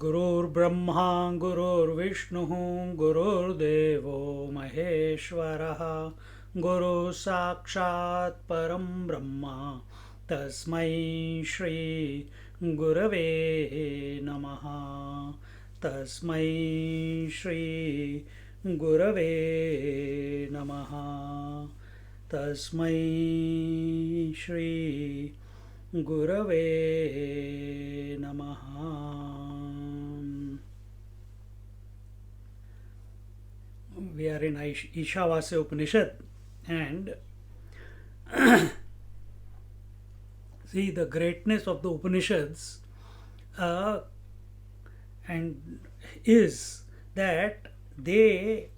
गुरुर्ब्रह्मा गुरुर्विष्णुः गुरुर्देवो महेश्वरः गुरु साक्षात् परं ब्रह्म तस्मै श्री गुरवे नमः तस्मै श्री गुरवे नमः तस्मै श्री गुरवे नमः. We are in Ishavasya Upanishad, and see the greatness of the Upanishads and is that they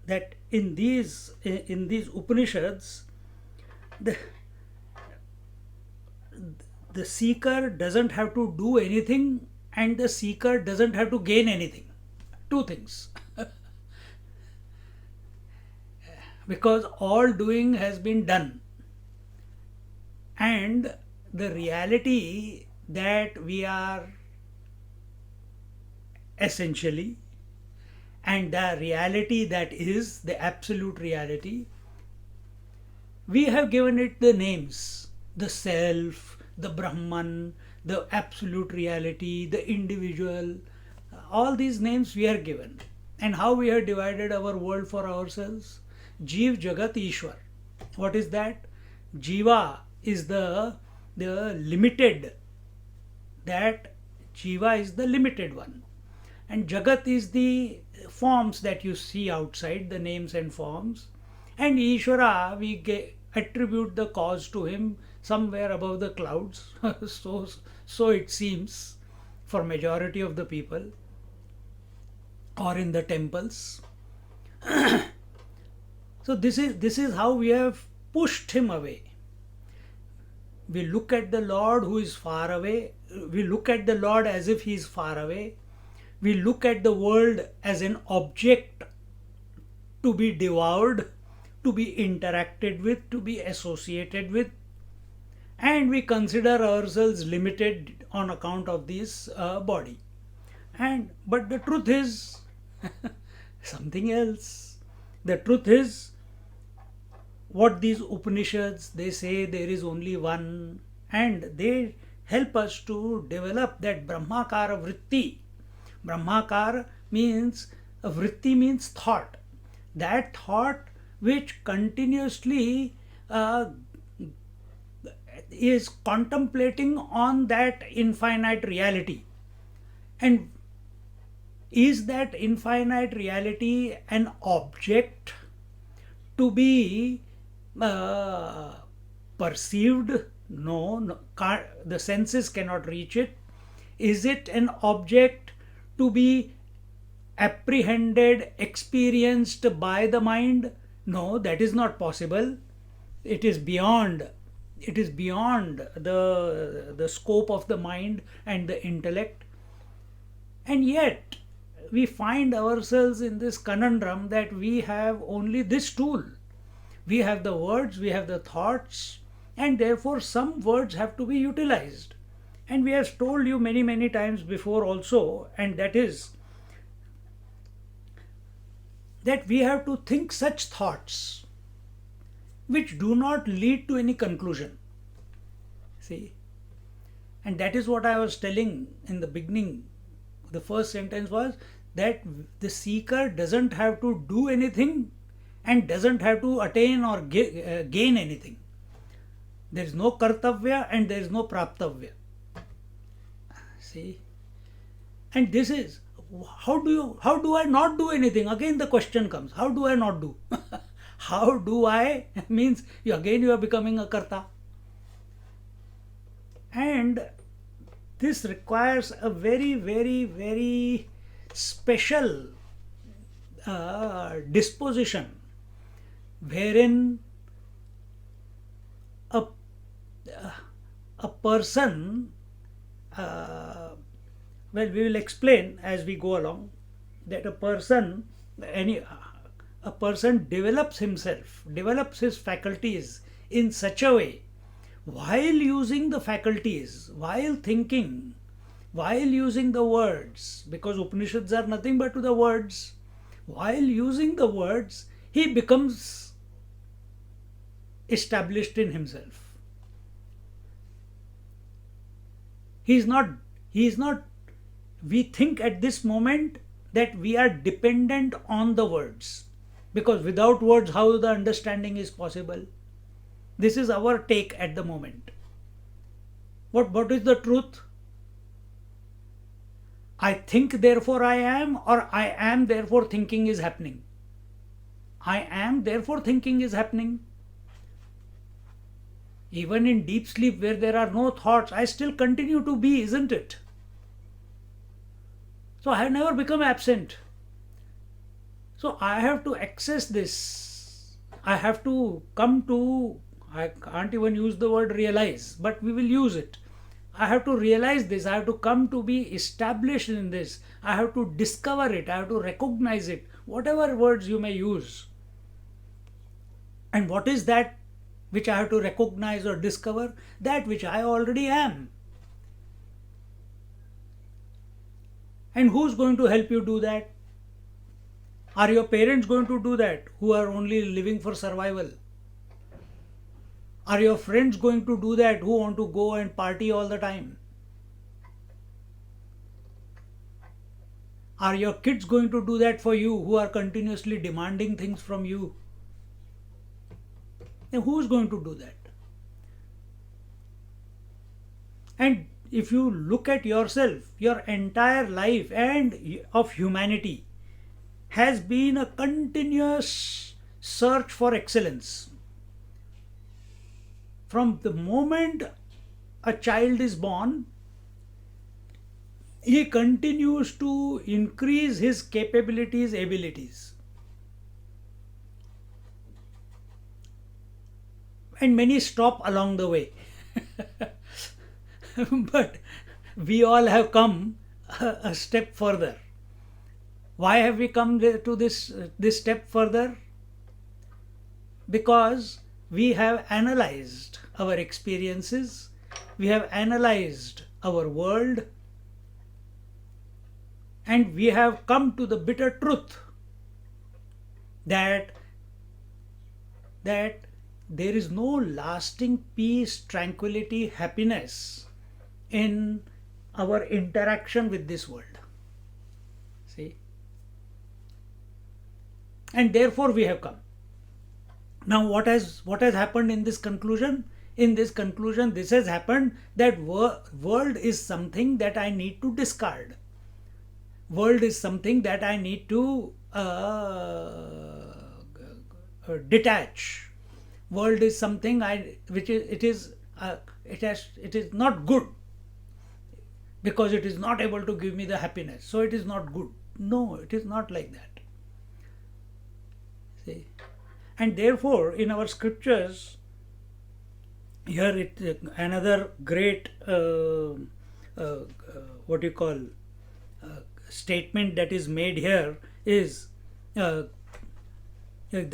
that in these Upanishads the seeker doesn't have to do anything and the seeker doesn't have to gain anything. Two things. Because all doing has been done, and the reality that we are essentially, and the reality that is the absolute reality, we have given it the names: the self, the Brahman, the absolute reality, the individual. All these names we are given. And how we have divided our world for ourselves? Jeev, Jagat, Ishwar. What is that? Jiva is the limited. That Jiva is the limited one. And Jagat is the forms that you see outside, the names and forms. And Ishvara, we attribute the cause to him somewhere above the clouds. so it seems for majority of the people, or in the temples. So this is how we have pushed him away. We look at the Lord who is far away. We look at the Lord as if he is far away. We look at the world as an object to be devoured, to be interacted with, to be associated with, and we consider ourselves limited on account of this body. But the truth is something else. The truth is what these Upanishads, they say there is only one, and they help us to develop that Brahmakara Vritti. Brahmakara means, Vritti means thought. That thought which continuously is contemplating on that infinite reality. And is that infinite reality an object to be perceived? No, the senses cannot reach it. Is it an object to be apprehended, experienced by the mind? No, that is not possible. It is beyond the scope of the mind and the intellect. And yet we find ourselves in this conundrum that we have only this tool. We have the words, we have the thoughts, and therefore some words have to be utilized. And we have told you many times before also, and that is that we have to think such thoughts which do not lead to any conclusion. See? And that is what I was telling in the beginning. The first sentence was that the seeker doesn't have to do anything and doesn't have to attain or gain anything. There is no kartavya and there is no praptavya. See? And this is, how do I not do anything? Again the question comes, how do I not do? How do I means you are becoming a karta. And this requires a very, very, very special disposition, wherein a, a person, uh, well, we will explain as we go along, that any a person develops himself, develops his faculties in such a way, while using the faculties, while thinking, while using the words, because Upanishads are nothing but the words, while using the words, he becomes established in himself. He is not, we think at this moment that we are dependent on the words, because without words, how the understanding is possible? This is our take at the moment. What is the truth? I think, therefore I am, or I am, therefore thinking is happening. I am, therefore thinking is happening. Even in deep sleep where there are no thoughts, I still continue to be, isn't it? So I have never become absent. So I have to access this. I have to come to, I can't even use the word realize, but we will use it. I have to realize this. I have to come to be established in this. I have to discover it. I have to recognize it. Whatever words you may use. And what is that which I have to recognize or discover? That which I already am. And who's going to help you do that? Are your parents going to do that, who are only living for survival? Are your friends going to do that, who want to go and party all the time? Are your kids going to do that for you, who are continuously demanding things from you? Then who's going to do that? And if you look at yourself, your entire life and of humanity has been a continuous search for excellence. From the moment a child is born, he continues to increase his capabilities, abilities. And many stop along the way. But we all have come a step further. Why have we come to this step further? Because we have analyzed our experiences, we have analyzed our world, and we have come to the bitter truth that there is no lasting peace, tranquility, happiness in our interaction with this world. See? And therefore we have come. Now what has happened in this conclusion? In this conclusion, this has happened that world is something that I need to discard. World is something that I need to detach. World is something it is not good, because it is not able to give me the happiness, so it is not good. No, it is not like that. See? And therefore, in our scriptures, here another great statement that is made here is the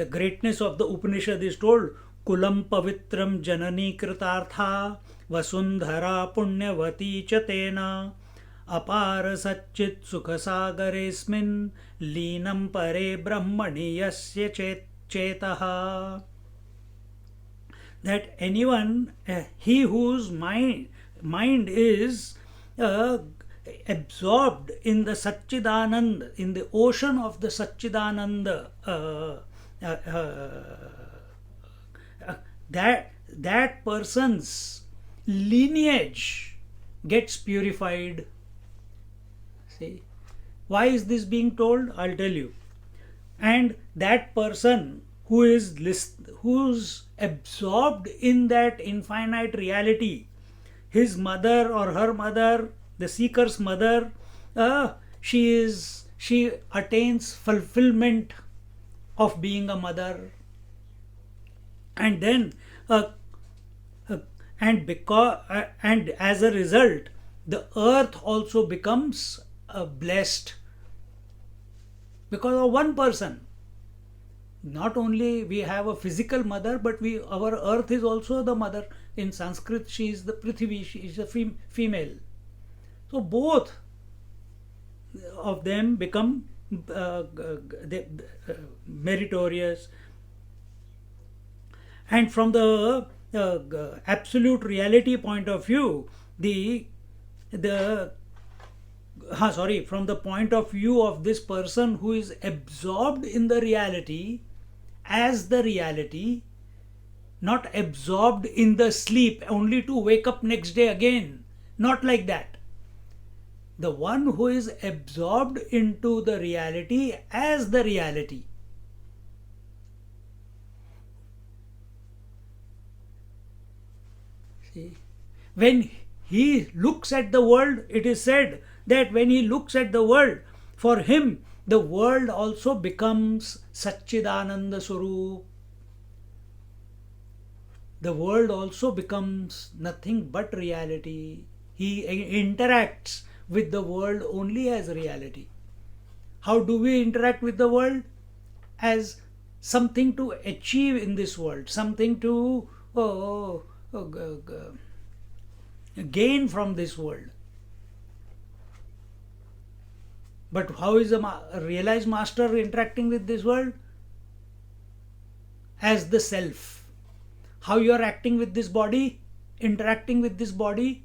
greatness of the Upanishad is told. Kulam pavitram janani kritartha vasundhara punyavati chatena apar satchit sukhasagaresmin linam pare brahmani yasya chetaha. That anyone, he whose mind is absorbed in the Satchidanand, in the ocean of the Satchidananda, that person's lineage gets purified. See, why is this being told? I'll tell you. And that person who's absorbed in that infinite reality, his mother or her mother, the seeker's mother, she attains fulfillment of being a mother, and then uh, uh, and as a result, the earth also becomes blessed because of one person. Not only we have a physical mother, but we our earth is also the mother. In Sanskrit, she is the Prithvi, she is a female. So both of them become meritorious. And from the absolute reality point of view, the from the point of view of this person who is absorbed in the reality as the reality, not absorbed in the sleep only to wake up next day again, not like that. The one who is absorbed into the reality as the reality. See, when he looks at the world, it is said that when he looks at the world, for him the world also becomes Satchidananda Swarup. The world also becomes nothing but reality. He interacts with the world only as reality. How do we interact with the world? As something to achieve in this world, something to gain from this world. But how is a realized master interacting with this world? As the self. How you are acting with this body, interacting with this body,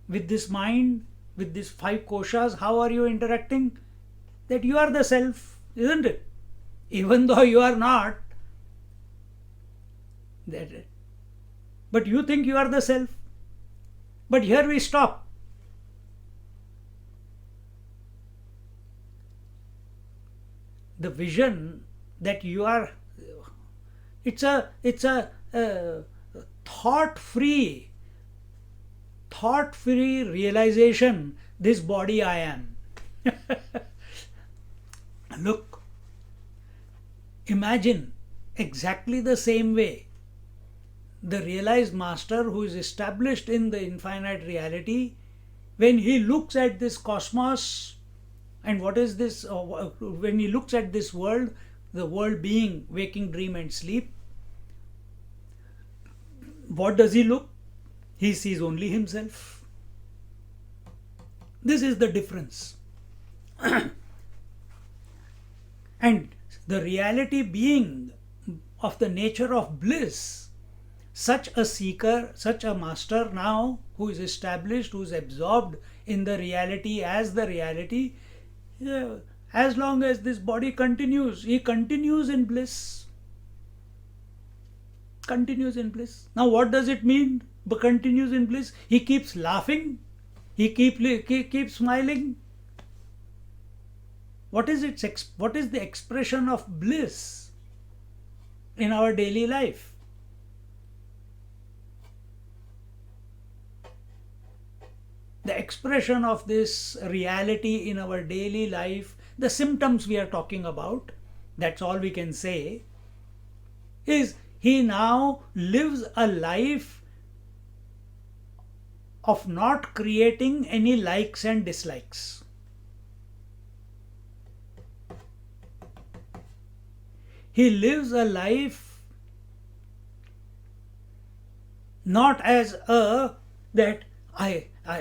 with this mind, with these five koshas, how are you interacting? That you are the self, isn't it? Even though you are not, but you think you are the self. But here we stop. The vision that you are, it's a thought free realization. This body I am. Look, imagine exactly the same way the realized master who is established in the infinite reality, when he looks at this cosmos, and what is this, when he looks at this world, the world being waking, dream and sleep, what does he look? He sees only himself. This is the difference. And the reality being of the nature of bliss, such a seeker, such a master now who is established, who is absorbed in the reality as the reality, as long as this body continues, he continues in bliss. Continues in bliss. Now what does it mean? But continues in bliss. He keeps laughing. He keeps smiling. What is what is the expression of bliss in our daily life? The expression of this reality in our daily life, the symptoms we are talking about, that's all we can say, is he now lives a life of not creating any likes and dislikes. He lives a life not as that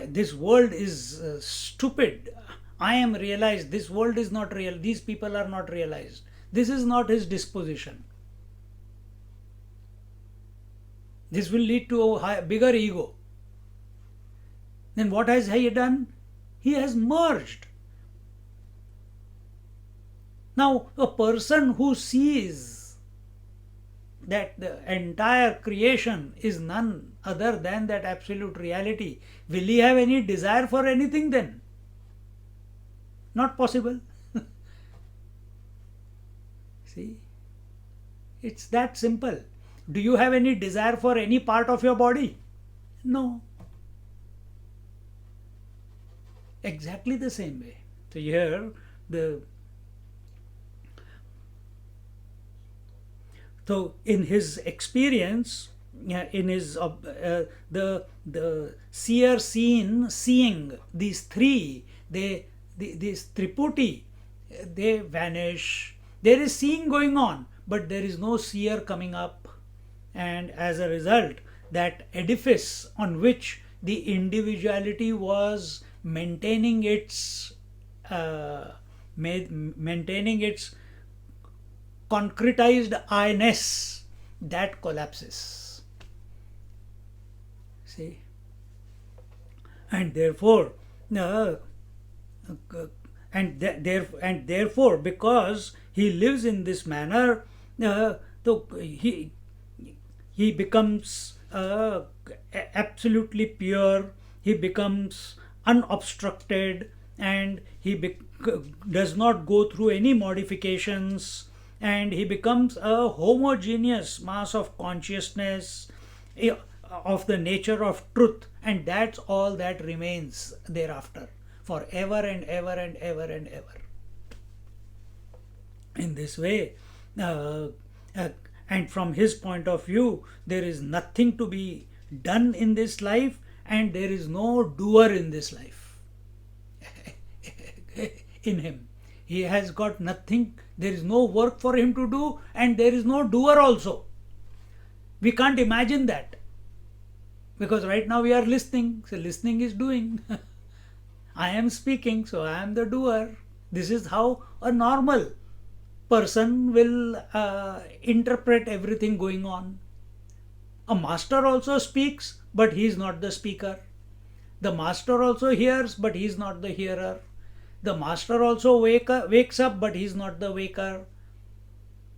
this world is stupid. I am realized. This world is not real. These people are not realized. This is not his disposition. This will lead to a bigger ego. Then what has he done? He has merged. Now, a person who sees that the entire creation is none other than that absolute reality, will he have any desire for anything then? Not possible. See, it's that simple. Do you have any desire for any part of your body? No, exactly the same way. So here the so in his experience, yeah, in his the seeing these three, these triputi, they vanish. There is seeing going on, but there is no seer coming up, and as a result, that edifice on which the individuality was maintaining its concretized I-ness, that collapses. See, and therefore, uh, and therefore, because he lives in this manner, so he becomes absolutely pure. He becomes unobstructed, and does not go through any modifications, and he becomes a homogeneous mass of consciousness, eh, of the nature of truth, and that's all that remains thereafter, forever and ever and ever and ever. In this way, uh, uh, and from his point of view, there is nothing to be done in this life, and there is no doer in this life. In him, he has got nothing. There is no work for him to do, and there is no doer also. We can't imagine that, because right now we are listening, so listening is doing. I am speaking, so I am the doer. This is how a normal person will interpret everything going on. A master also speaks, but he is not the speaker. The master also hears, but he is not the hearer. The master also wakes up, but he is not the waker.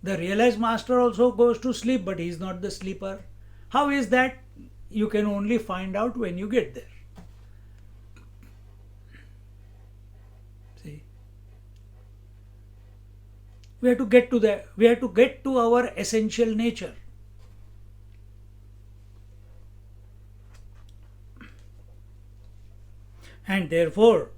The realized master also goes to sleep, but he is not the sleeper. How is that? You can only find out when you get there. See, we have to get to that. We have to get to our essential nature. And therefore,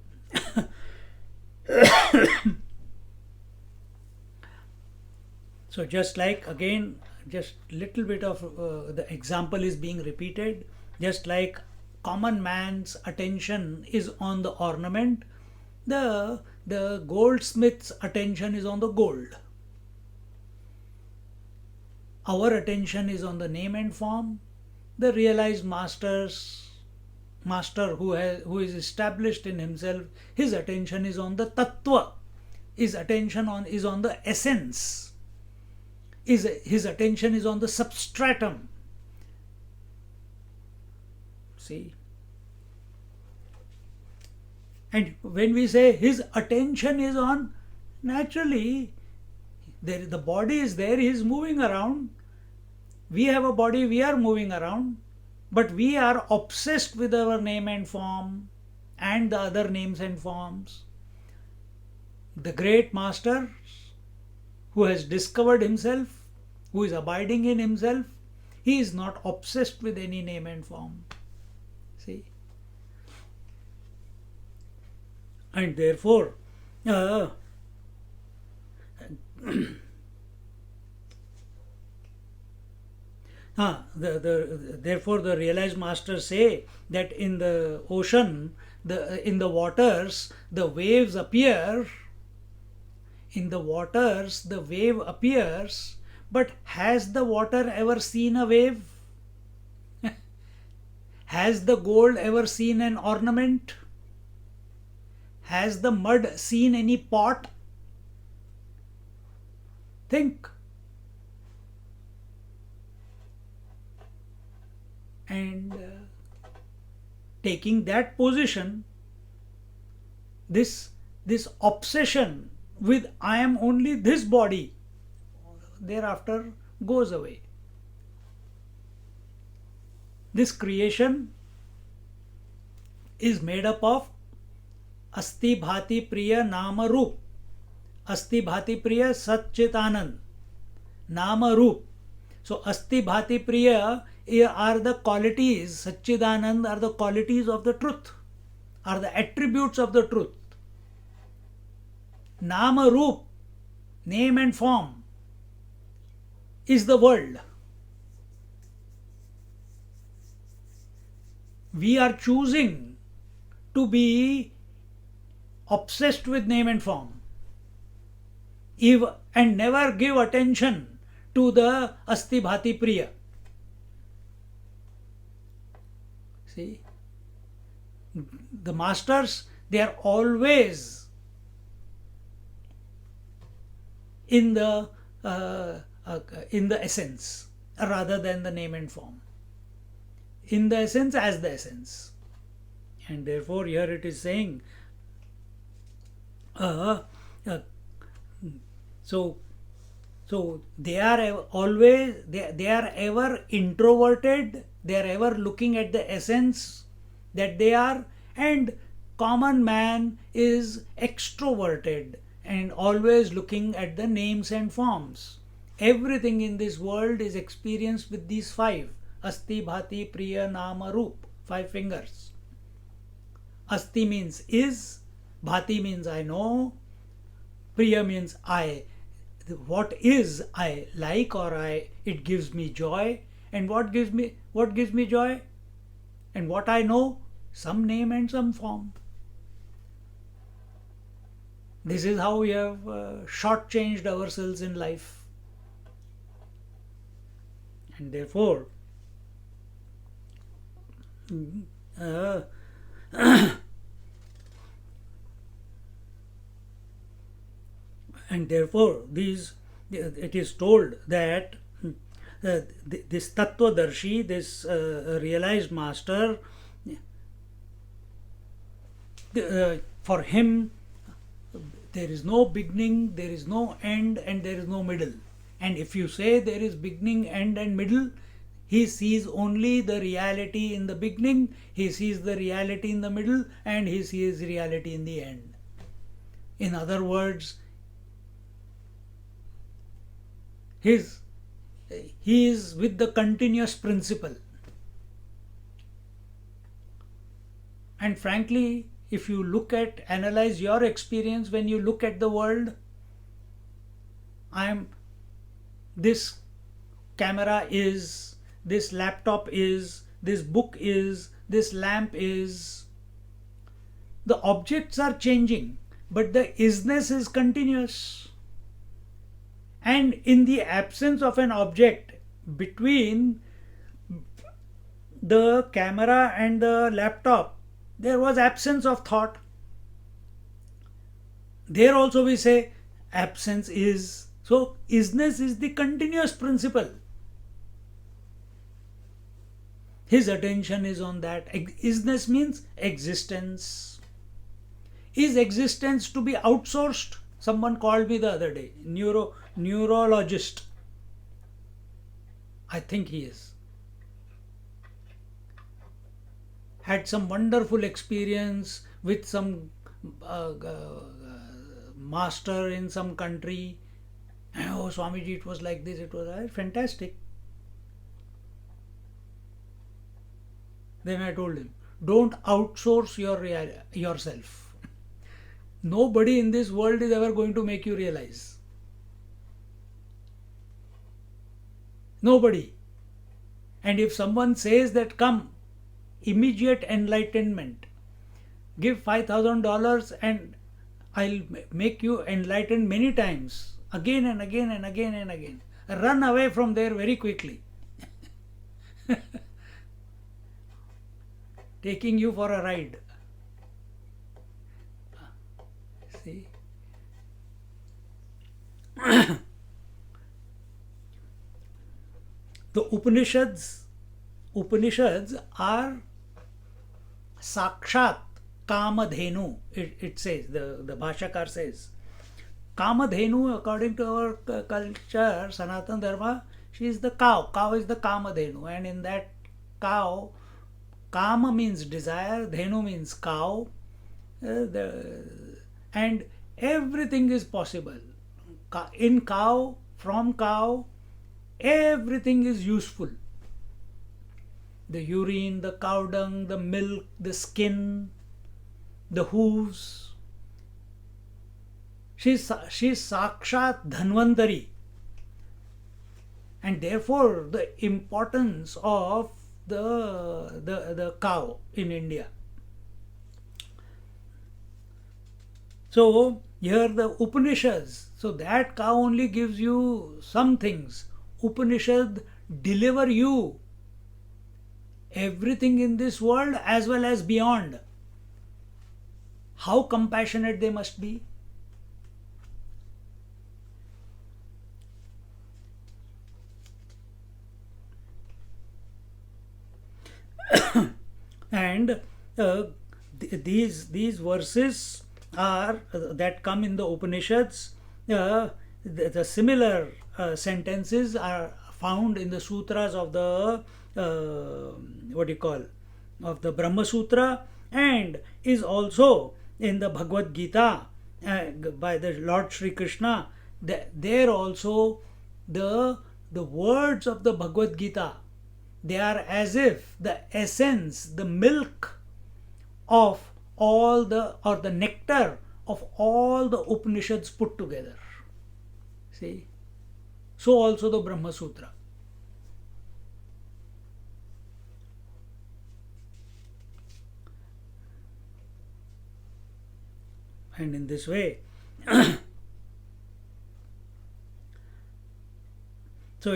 so just like again, just little bit of the example is being repeated. Just like common man's attention is on the ornament, the goldsmith's attention is on the gold. Our attention is on the name and form. The realized master who is established in himself, his attention is on the tattva. His attention is on the essence. His attention is on the substratum. See? And when we say his attention is on, naturally, the body is there, he is moving around. We have a body, we are moving around, but we are obsessed with our name and form and the other names and forms. The great master who has discovered himself, who is abiding in himself, he is not obsessed with any name and form. See? And therefore, therefore the realized masters say that in the ocean, in the waters, the waves appear. In the waters, the wave appears, but has the water ever seen a wave? Has the gold ever seen an ornament? Has the mud seen any pot? Think. And taking that position, this obsession with I am only this body thereafter goes away. This creation is made up of Asti Bhati Priya Nama Roop. Asti Bhati Priya Sat Chit Anand. Nama Roop. So Asti Bhati Priya are the qualities, Satchidanand are the qualities of the truth, are the attributes of the truth. Nama Roop, name and form, is the world. We are choosing to be obsessed with name and form and never give attention to the Asti Bhati Priya. See, the masters, they are always in the essence rather than the name and form. In the essence as the essence. And therefore here it is saying so they are always they are ever introverted, they are ever looking at the essence that they are, and common man is extroverted and always looking at the names and forms. Everything in this world is experienced with these five: Asti, Bhati, Priya, Nama, Roop, five fingers. Asti means is, Bhati means I know, Priya means I. What is I like, or it gives me joy. And what gives me joy? And what I know? Some name and some form. This is how we have shortchanged ourselves in life. And therefore, it is told that this Tattvadarshi, this realized master, for him there is no beginning, there is no end, and there is no middle. And if you say there is beginning, end, and middle, he sees only the reality in the beginning, he sees the reality in the middle, and he sees reality in the end. In other words, he is with the continuous principle. And frankly, if you analyze your experience when you look at the world, this camera is, this laptop is, this book is, this lamp is. The objects are changing, but the isness is continuous. And in the absence of an object, between the camera and the laptop, there was absence of thought. There also we say absence is. So isness is the continuous principle. His attention is on that. Isness means existence. Is existence to be outsourced? Someone called me the other day, neurologist. I think he is. Had some wonderful experience with some master in some country. Oh, Swamiji, it was like this, it was fantastic. Then I told him, don't outsource yourself. Nobody in this world is ever going to make you realize. Nobody. And if someone says that, come, immediate enlightenment, give $5,000 and I'll make you enlightened many times, again and again and again and again. Run away from there very quickly. Taking you for a ride. See? The Upanishads are Sakshat Kamadhenu. It says, the Bhashakar says. Kamadhenu, according to our culture, Sanatana Dharma, she is the cow. Cow is the Kamadhenu. And in that cow, Kama means desire, Dhenu means cow. And everything is possible. In cow, from cow, Everything is useful. The urine, the cow dung, the milk, the skin, the hooves. She's Sakshat Dhanvantari. And therefore, the importance of the cow in India. So, here the Upanishads, so that cow only gives you some things. Upanishad deliver you everything in this world as well as beyond. How compassionate they must be. And these verses are that come in the Upanishads. The similar sentences are found in the sutras of the what do you call, of the Brahma Sutra, and is also in the Bhagavad Gita by the Lord Sri Krishna. There also the words of the Bhagavad Gita, they are as if the essence, the milk of all the, or the nectar of all the Upanishads put together. See? So also the Brahma Sutra. And in this way, so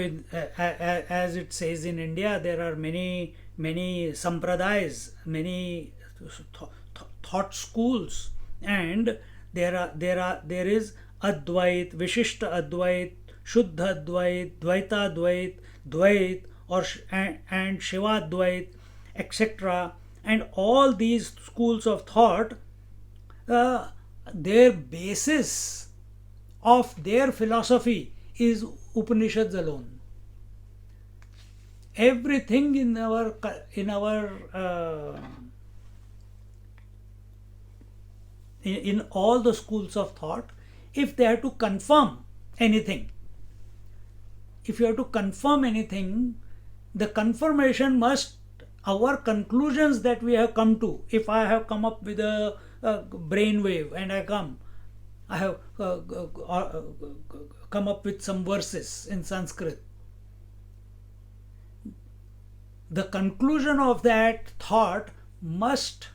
as it says in India, there are many sampradayas, many thought schools, and there is Advait, Vishishta Advait, Shuddha Advait, Dvaita Advait, Dvait, and Shiva Advait, etc. And all these schools of thought, their basis of their philosophy is Upanishads alone. Everything in our in all the schools of thought, if they have to confirm anything, the confirmation must, our conclusions that we have come to, if I have come up with a brain wave and I have come up with some verses in Sanskrit, the conclusion of that thought must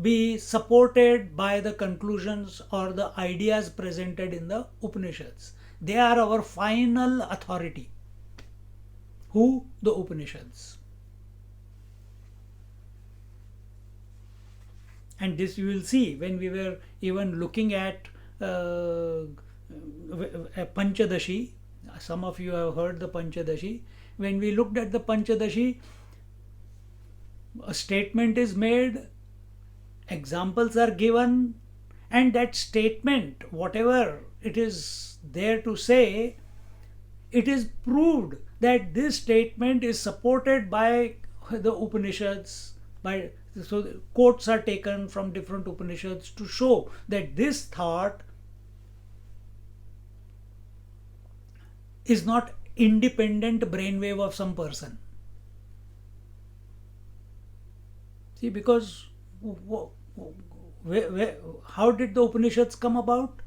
be supported by the conclusions or the ideas presented in the Upanishads. They are our final authority. Who? The Upanishads. And this you will see when we were even looking at Panchadashi. Some of you have heard the Panchadashi. When we looked at the Panchadashi, a statement is made, examples are given, and that statement, whatever it is there to say, it is proved that this statement is supported by the Upanishads. So quotes are taken from different Upanishads to show that this thought is not independent brainwave of some person. See, because how did the Upanishads come about?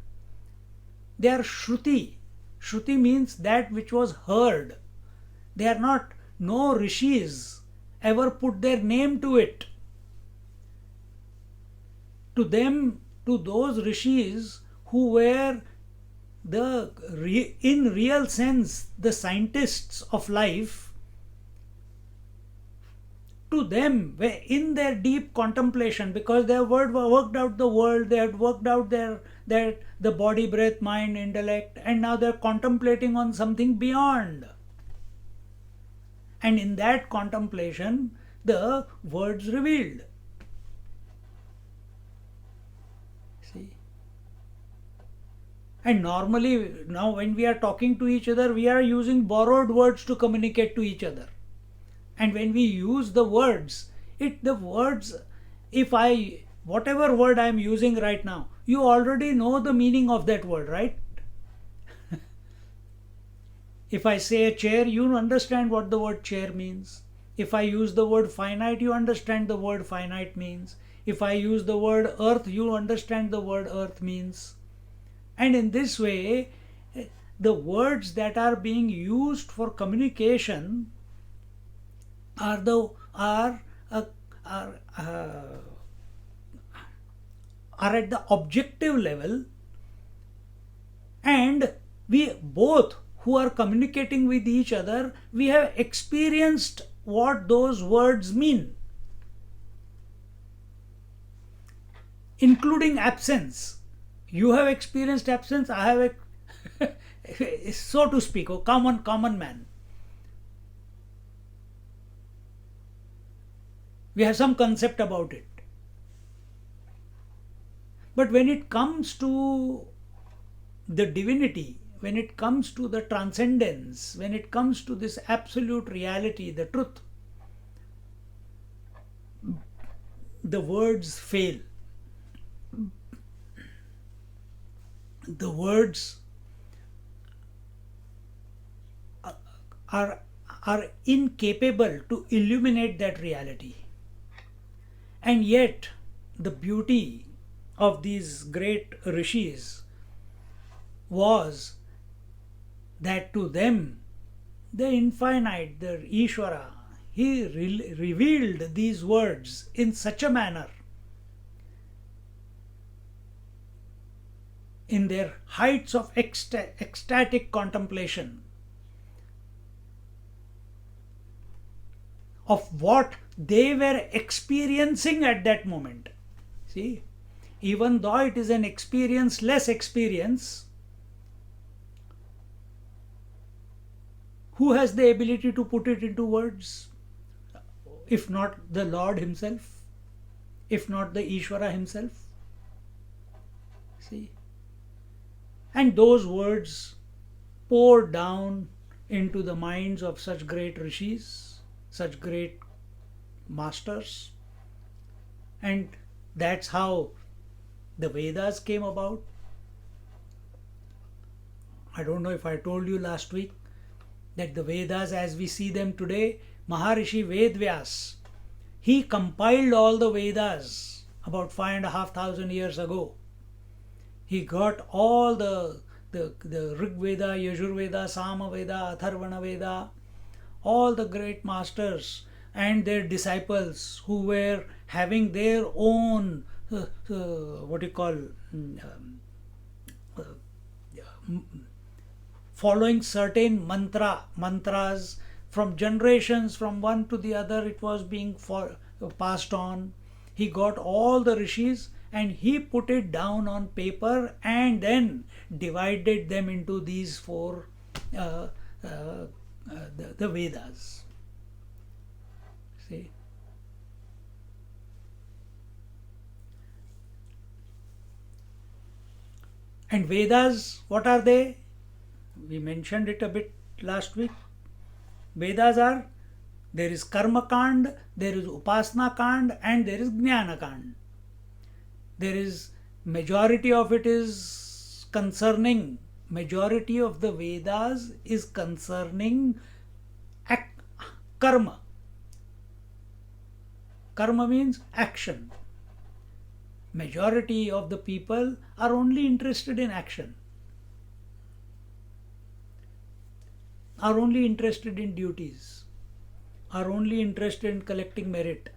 They are Shruti. Shruti means that which was heard. They are not, no rishis ever put their name to it. To them, to those rishis who were in real sense the scientists of life, to them, in their deep contemplation, because they have worked out the world, they had worked out the body, breath, mind, intellect, and now they're contemplating on something beyond. And in that contemplation, the words revealed. See? And normally, now when we are talking to each other, we are using borrowed words to communicate to each other. And when we use the words, whatever word I am using right now, you already know the meaning of that word, right? If I say a chair, you understand what the word chair means. If I use the word finite, you understand the word finite means. If I use the word earth, you understand the word earth means. And in this way, the words that are being used for communication are the uh, are are at the objective level, and we both who are communicating with each other, we have experienced what those words mean, including absence. You have experienced absence, I have so to speak, a common man. We have some concept about it. But when it comes to the divinity, when it comes to the transcendence, when it comes to this absolute reality, the truth, the words fail. The words are incapable to illuminate that reality. And yet, the beauty of these great rishis was that to them, the infinite, the Ishvara, he revealed these words in such a manner, in their heights of ecstatic contemplation of what they were experiencing at that moment. See, even though it is an experience-less experience, who has the ability to put it into words? If not the Lord himself, if not the Ishvara himself. See, and those words poured down into the minds of such great rishis, such great masters, and that's how the Vedas came about. I don't know if I told you last week that the Vedas as we see them today, Maharishi Vedvyas, he compiled all the Vedas about 5,500 years ago. He got all the Rig Veda, Yajur Veda, Sama Veda, Atharvana Veda, all the great masters and their disciples who were having their own following certain mantras from generations, from one to the other, it was being passed on. He got all the rishis and he put it down on paper and then divided them into these four the Vedas. See, and Vedas, what are they? We mentioned it a bit last week. Vedas are, there is Karma Kand, there is Upasana Kand, and there is Jnana Kand. There is, majority of it is concerning, majority of the Vedas is concerning karma. Karma means action. Majority of the people are only interested in action, are only interested in duties, are only interested in collecting merit,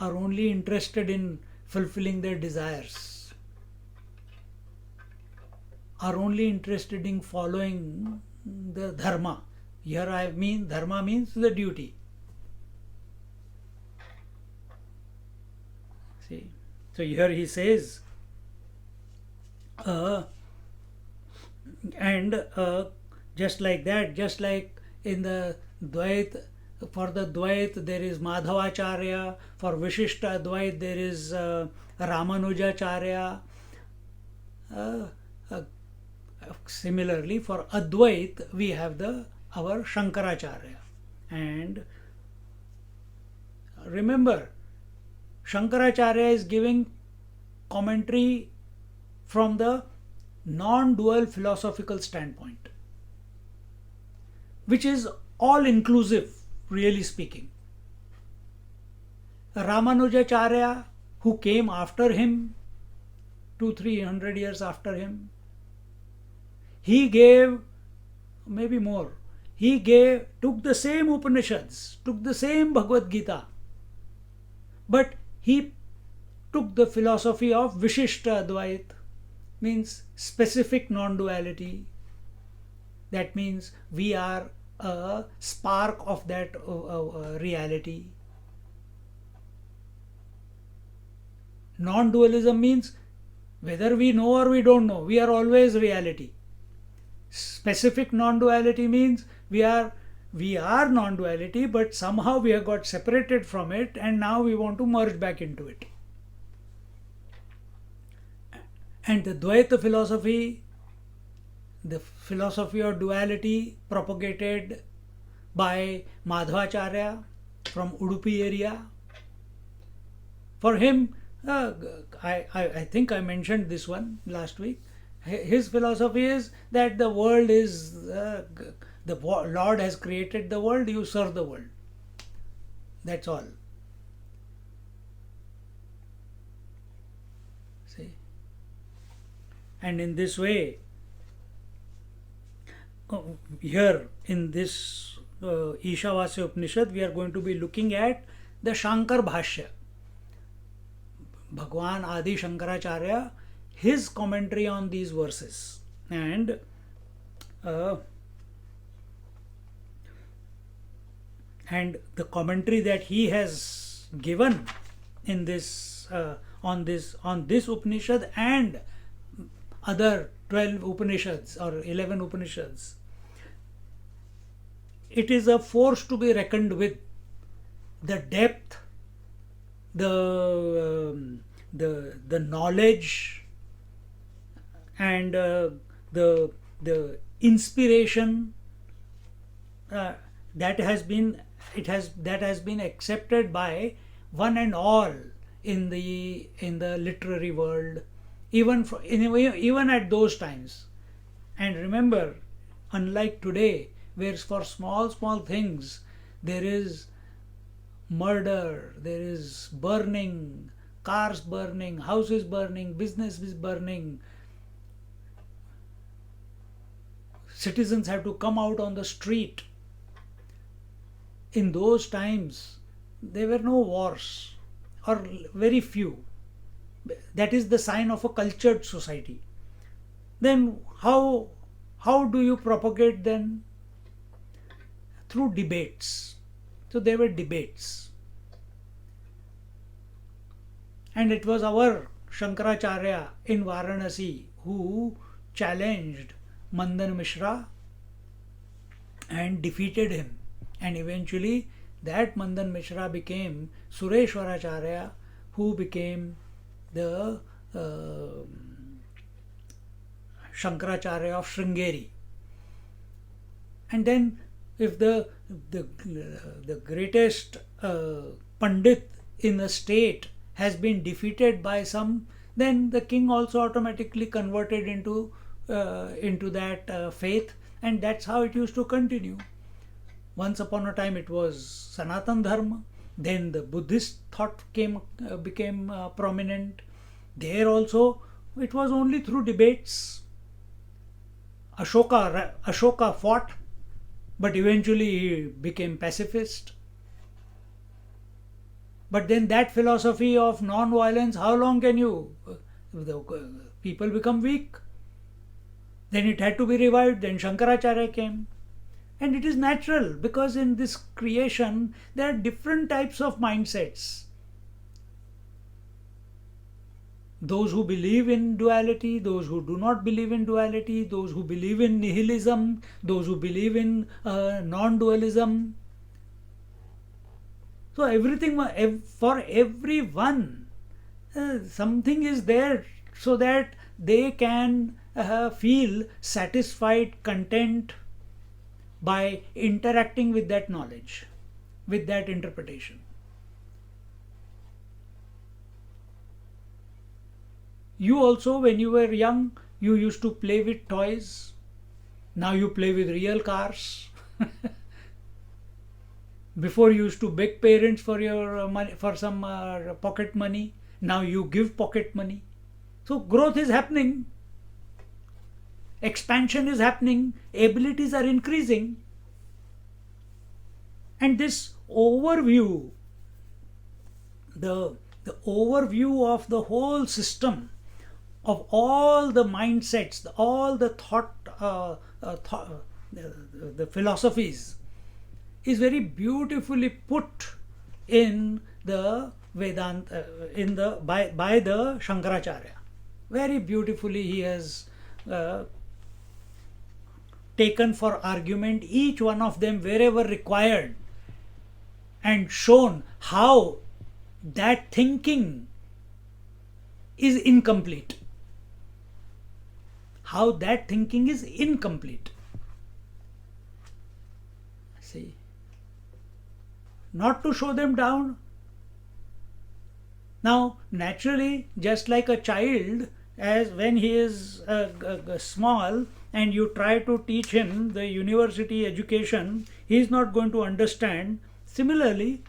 are only interested in fulfilling their desires, are only interested in following the dharma. Here I mean dharma means the duty. See, so here he says, just like that, just like in the Dvait, for the Dvait there is Madhavacharya, for Vishishta Dvait there is Ramanujacharya. Similarly, for Advait we have our Shankaracharya. And remember, Shankaracharya is giving commentary from the non-dual philosophical standpoint. which is all inclusive, really speaking. Ramanujacharya, who came after him, 200-300 years after him, he gave maybe more. He took the same Upanishads, took the same Bhagavad Gita, but he took the philosophy of Vishishta Advait, means specific non-duality. That means we are a spark of that reality. Non-dualism means whether we know or we don't know, we are always reality. Specific non-duality means we are non-duality, but somehow we have got separated from it and now we want to merge back into it. And the Dvaita philosophy, the philosophy of duality propagated by Madhvacharya from Udupi area. For him, I think I mentioned this one last week. His philosophy is that the world is, the Lord has created the world, you serve the world. That's all. See? And in this way, here in this Ishavasya Upanishad, we are going to be looking at the Shankar Bhashya. Bhagwan Adi Shankaracharya, his commentary on these verses. And the commentary that he has given in this on this Upanishad and other 12 Upanishads or 11 Upanishads, it is a force to be reckoned with. The depth, the knowledge, and the inspiration that has been accepted by one and all in the literary world, even at those times. And remember, unlike today, where for small things there is murder, there is burning, cars burning, houses burning, business is burning, citizens have to come out on the street. In those times, there were no wars, or very few. That is the sign of a cultured society. Then how do you propagate then? Through debates. So there were debates. And it was our Shankaracharya in Varanasi who challenged Mandan Mishra and defeated him. And eventually that Mandan Mishra became Sureshwaracharya, who became the Shankaracharya of Sringeri. And then if the greatest Pandit in a state has been defeated by some, then the king also automatically converted into that faith, and that's how it used to continue. Once upon a time it was Sanatan Dharma, then the Buddhist thought became prominent. There also it was only through debates. Ashoka fought, but eventually he became pacifist. But then that philosophy of non-violence, how long can people become weak? Then it had to be revived. Then Shankaracharya came. And it is natural, because in this creation there are different types of mindsets. Those who believe in duality, those who do not believe in duality, those who believe in nihilism, those who believe in non-dualism. So everything, for everyone, something is there so that they can feel satisfied, content by interacting with that knowledge, with that interpretation. You also, when you were young, you used to play with toys. Now you play with real cars. Before you used to beg parents for your money, for some pocket money. Now you give pocket money. So growth is happening, expansion is happening, abilities are increasing. And this overview, the overview of the whole system, of all the mindsets, all the the philosophies, is very beautifully put in the Vedanta, by the Shankaracharya. Very beautifully he has taken for argument each one of them wherever required, and shown how that thinking is incomplete. How that thinking is incomplete. See, not to show them down. Now, naturally, just like a child, as when he is small and you try to teach him the university education, he is not going to understand. Similarly,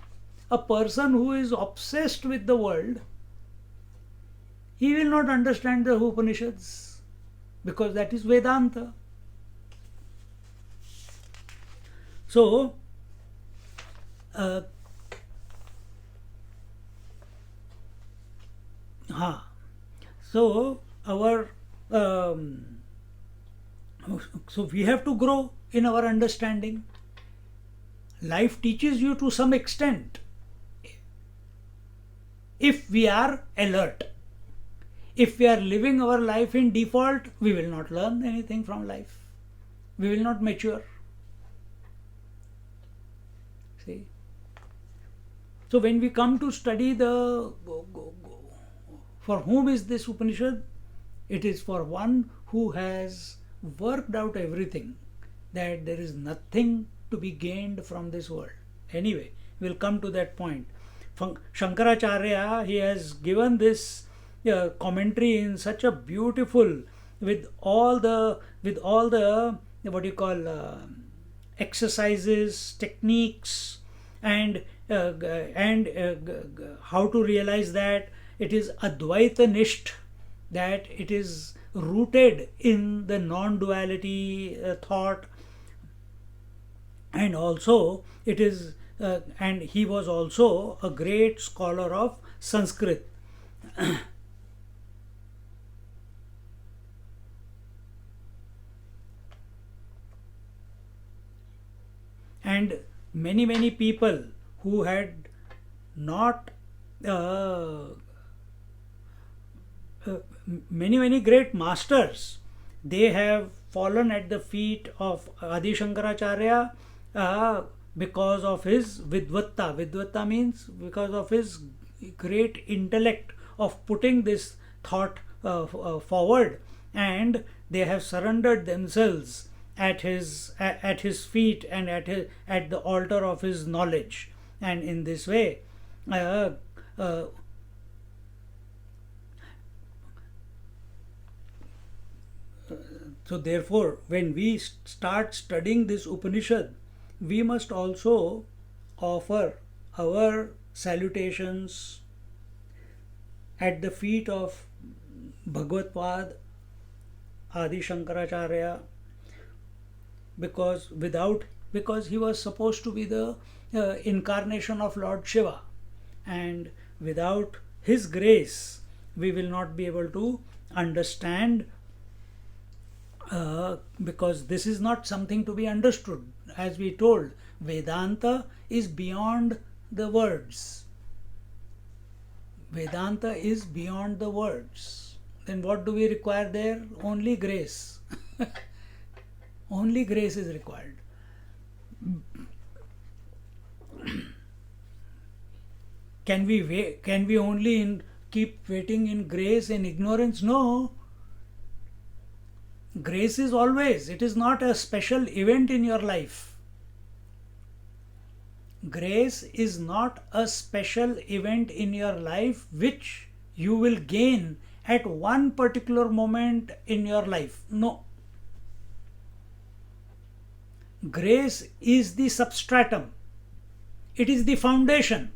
a person who is obsessed with the world, he will not understand the Upanishads, because that is Vedanta. So, so our so we have to grow in our understanding. Life teaches you to some extent, if we are alert. If we are living our life in default, we will not learn anything from life. We will not mature. See? So when we come to study for whom is this Upanishad? It is for one who has worked out everything, that there is nothing to be gained from this world. Anyway, we'll come to that point. Shankaracharya, he has given this commentary in such a beautiful, with all the what you call exercises, techniques, and how to realize that it is Advaita Nisht, that it is rooted in the non-duality thought, and also it is and he was also a great scholar of Sanskrit. And many people who had not many great masters, they have fallen at the feet of Adi Shankaracharya because of his Vidvatta. Vidvatta means because of his great intellect of putting this thought forward, and they have surrendered themselves at his feet and at the altar of his knowledge. And in this way, so therefore, when we start studying this Upanishad, we must also offer our salutations at the feet of Bhagavad Adi Shankaracharya, because he was supposed to be the incarnation of Lord Shiva, and without his grace we will not be able to understand, because this is not something to be understood. As we told, Vedanta is beyond the words. Vedanta is beyond the words. Then what do we require there? Only grace. Only grace is required. Can we only keep waiting in grace and ignorance? No. Grace is always. It is not a special event in your life. Grace is not a special event in your life which you will gain at one particular moment in your life. No. Grace is the substratum, it is the foundation.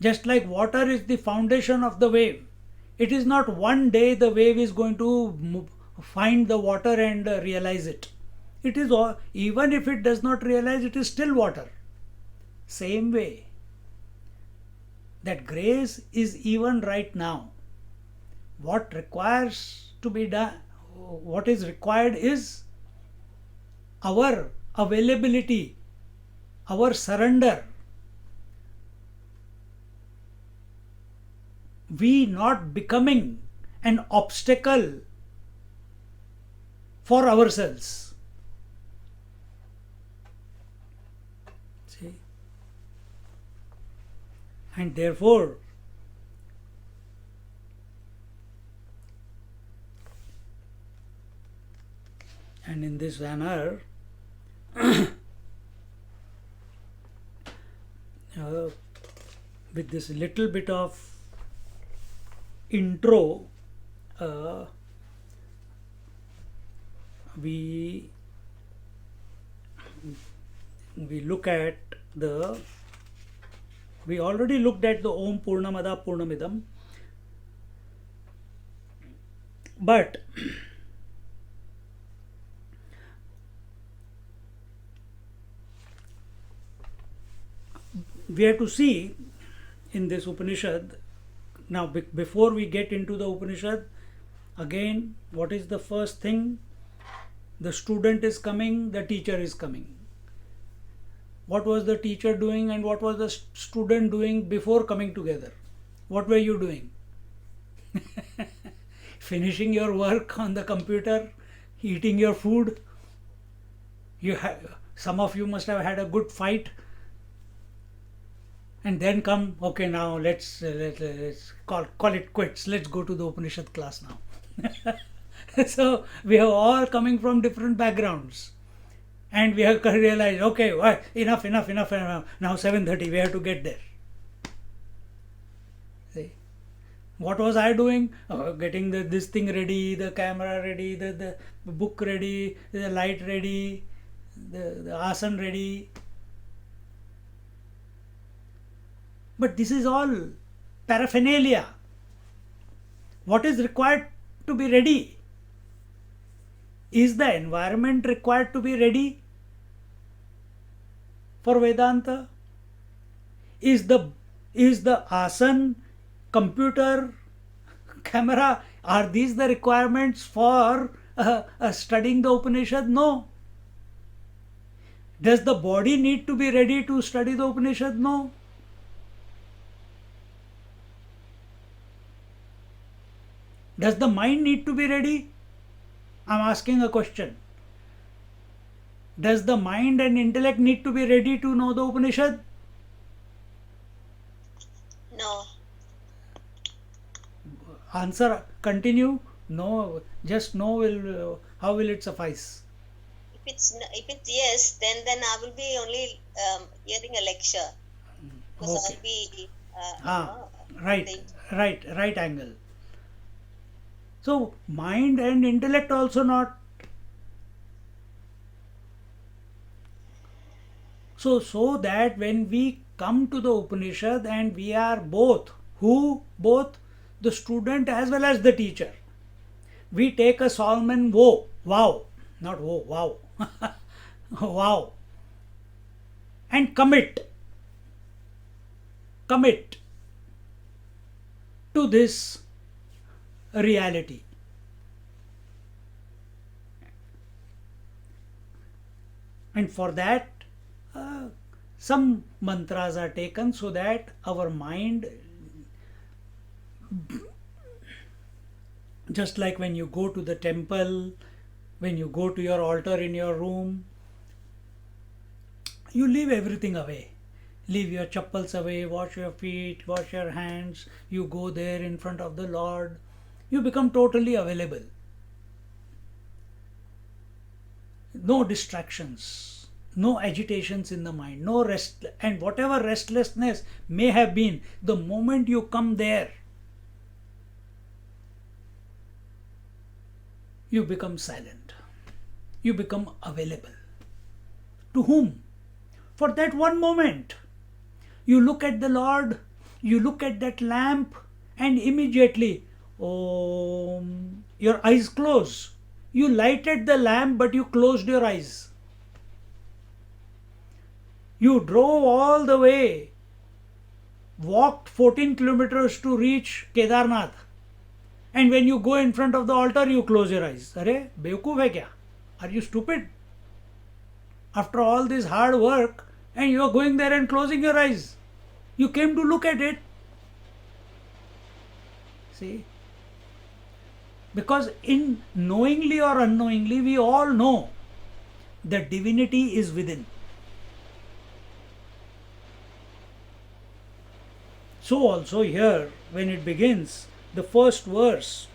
Just like water is the foundation of the wave. It is not one day the wave is going to find the water and realize it. It is all, even if it does not realize, it is still water. Same way, that grace is even right now. What requires to be done, what is required is our availability, our surrender. We not becoming an obstacle for ourselves. See? And therefore, and in this manner, with this little bit of intro, we look at the, we already looked at the Om Purnamada Purnamidam, but we have to see in this Upanishad. Now, before we get into the Upanishad, again, what is the first thing? The student is coming, the teacher is coming. What was the teacher doing and what was the student doing before coming together? What were you doing? Finishing your work on the computer, eating your food. Some of you must have had a good fight. And then come, okay, now let's call it quits. Let's go to the Upanishad class now. So we are all coming from different backgrounds, and we have to realize, okay, enough. Now 7:30, we have to get there. See, what was I doing? Getting this thing ready, the camera ready, the book ready, the light ready, the asan ready. But this is all paraphernalia. What is required to be ready? Is the environment required to be ready for Vedanta? Is the asan, computer, camera, are these the requirements for studying the Upanishad? No. Does the body need to be ready to study the Upanishad? No. Does the mind need to be ready? I'm asking a question. Does the mind and intellect need to be ready to know the Upanishad? No. Answer, continue. No, just no will, how will it suffice? If it's yes, then I will be only hearing a lecture. Because Okay. I'll be Right angle. So mind and intellect also not. So that when we come to the Upanishad and we are both, both the student as well as the teacher, we take a Solomon wow, not woe, wow, wow, and commit to this reality. And for that, some mantras are taken so that our mind, just like when you go to the temple, when you go to your altar in your room, you leave everything away. Leave your chappals away, wash your feet, wash your hands. You go there in front of the Lord. You become totally available. No distractions, no agitations in the mind, no rest, and whatever restlessness may have been, the moment you come there, you become silent. you become available. To whom? For that one moment. You look at the Lord, you look at that lamp, and immediately, your eyes close. You lighted the lamp, but you closed your eyes. You drove all the way, walked 14 kilometers to reach Kedarnath. And when you go in front of the altar, you close your eyes. Arey, बेवकूफ है क्या? Are you stupid? After all this hard work, and you are going there and closing your eyes. You came to look at it. See? Because in knowingly or unknowingly, we all know that divinity is within. So also here, when it begins, the first verse,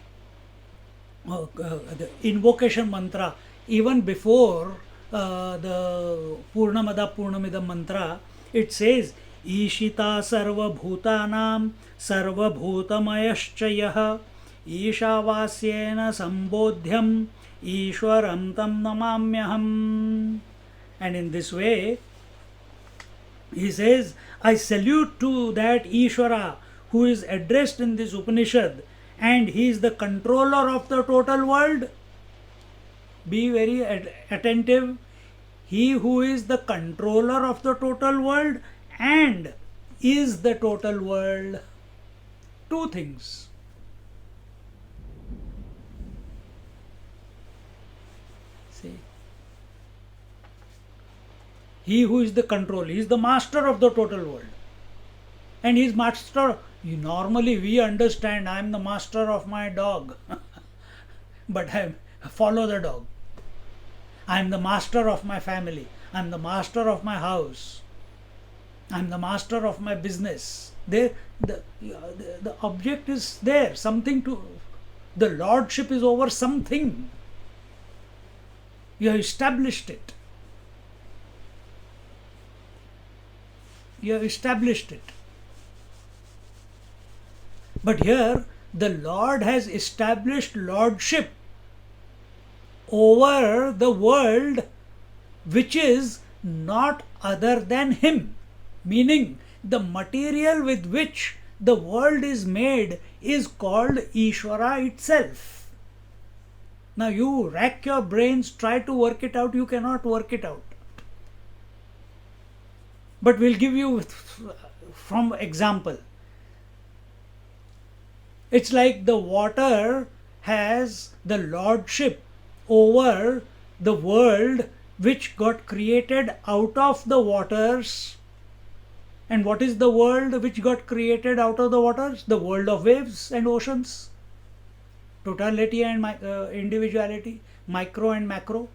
the invocation mantra, even before the Purnamada Purnamidam mantra, it says, Ishita sarva bhutanam sarva bhutamayascha Ishavasyena sambodhyam Ishwaram tam namamyaham. And in this way, he says, I salute to that Ishvara who is addressed in this Upanishad, and he is the controller of the total world. Be very attentive. He who is the controller of the total world and is the total world. Two things. See, he who is the controller, he is the master of the total world. And he is master. Normally we understand, I am the master of my dog. But I follow the dog. I am the master of my family. I am the master of my house. I am the master of my business. The object is there. Something to... The lordship is over something. You have established it. You have established it. But here, the Lord has established lordship over the world which is not other than Him. Meaning, the material with which the world is made is called Ishvara itself. Now you rack your brains, try to work it out, you cannot work it out. But we'll give you from example. It's like the water has the lordship over the world which got created out of the waters. And what is the world which got created out of the waters? The world of waves and oceans. Totality and individuality, micro and macro.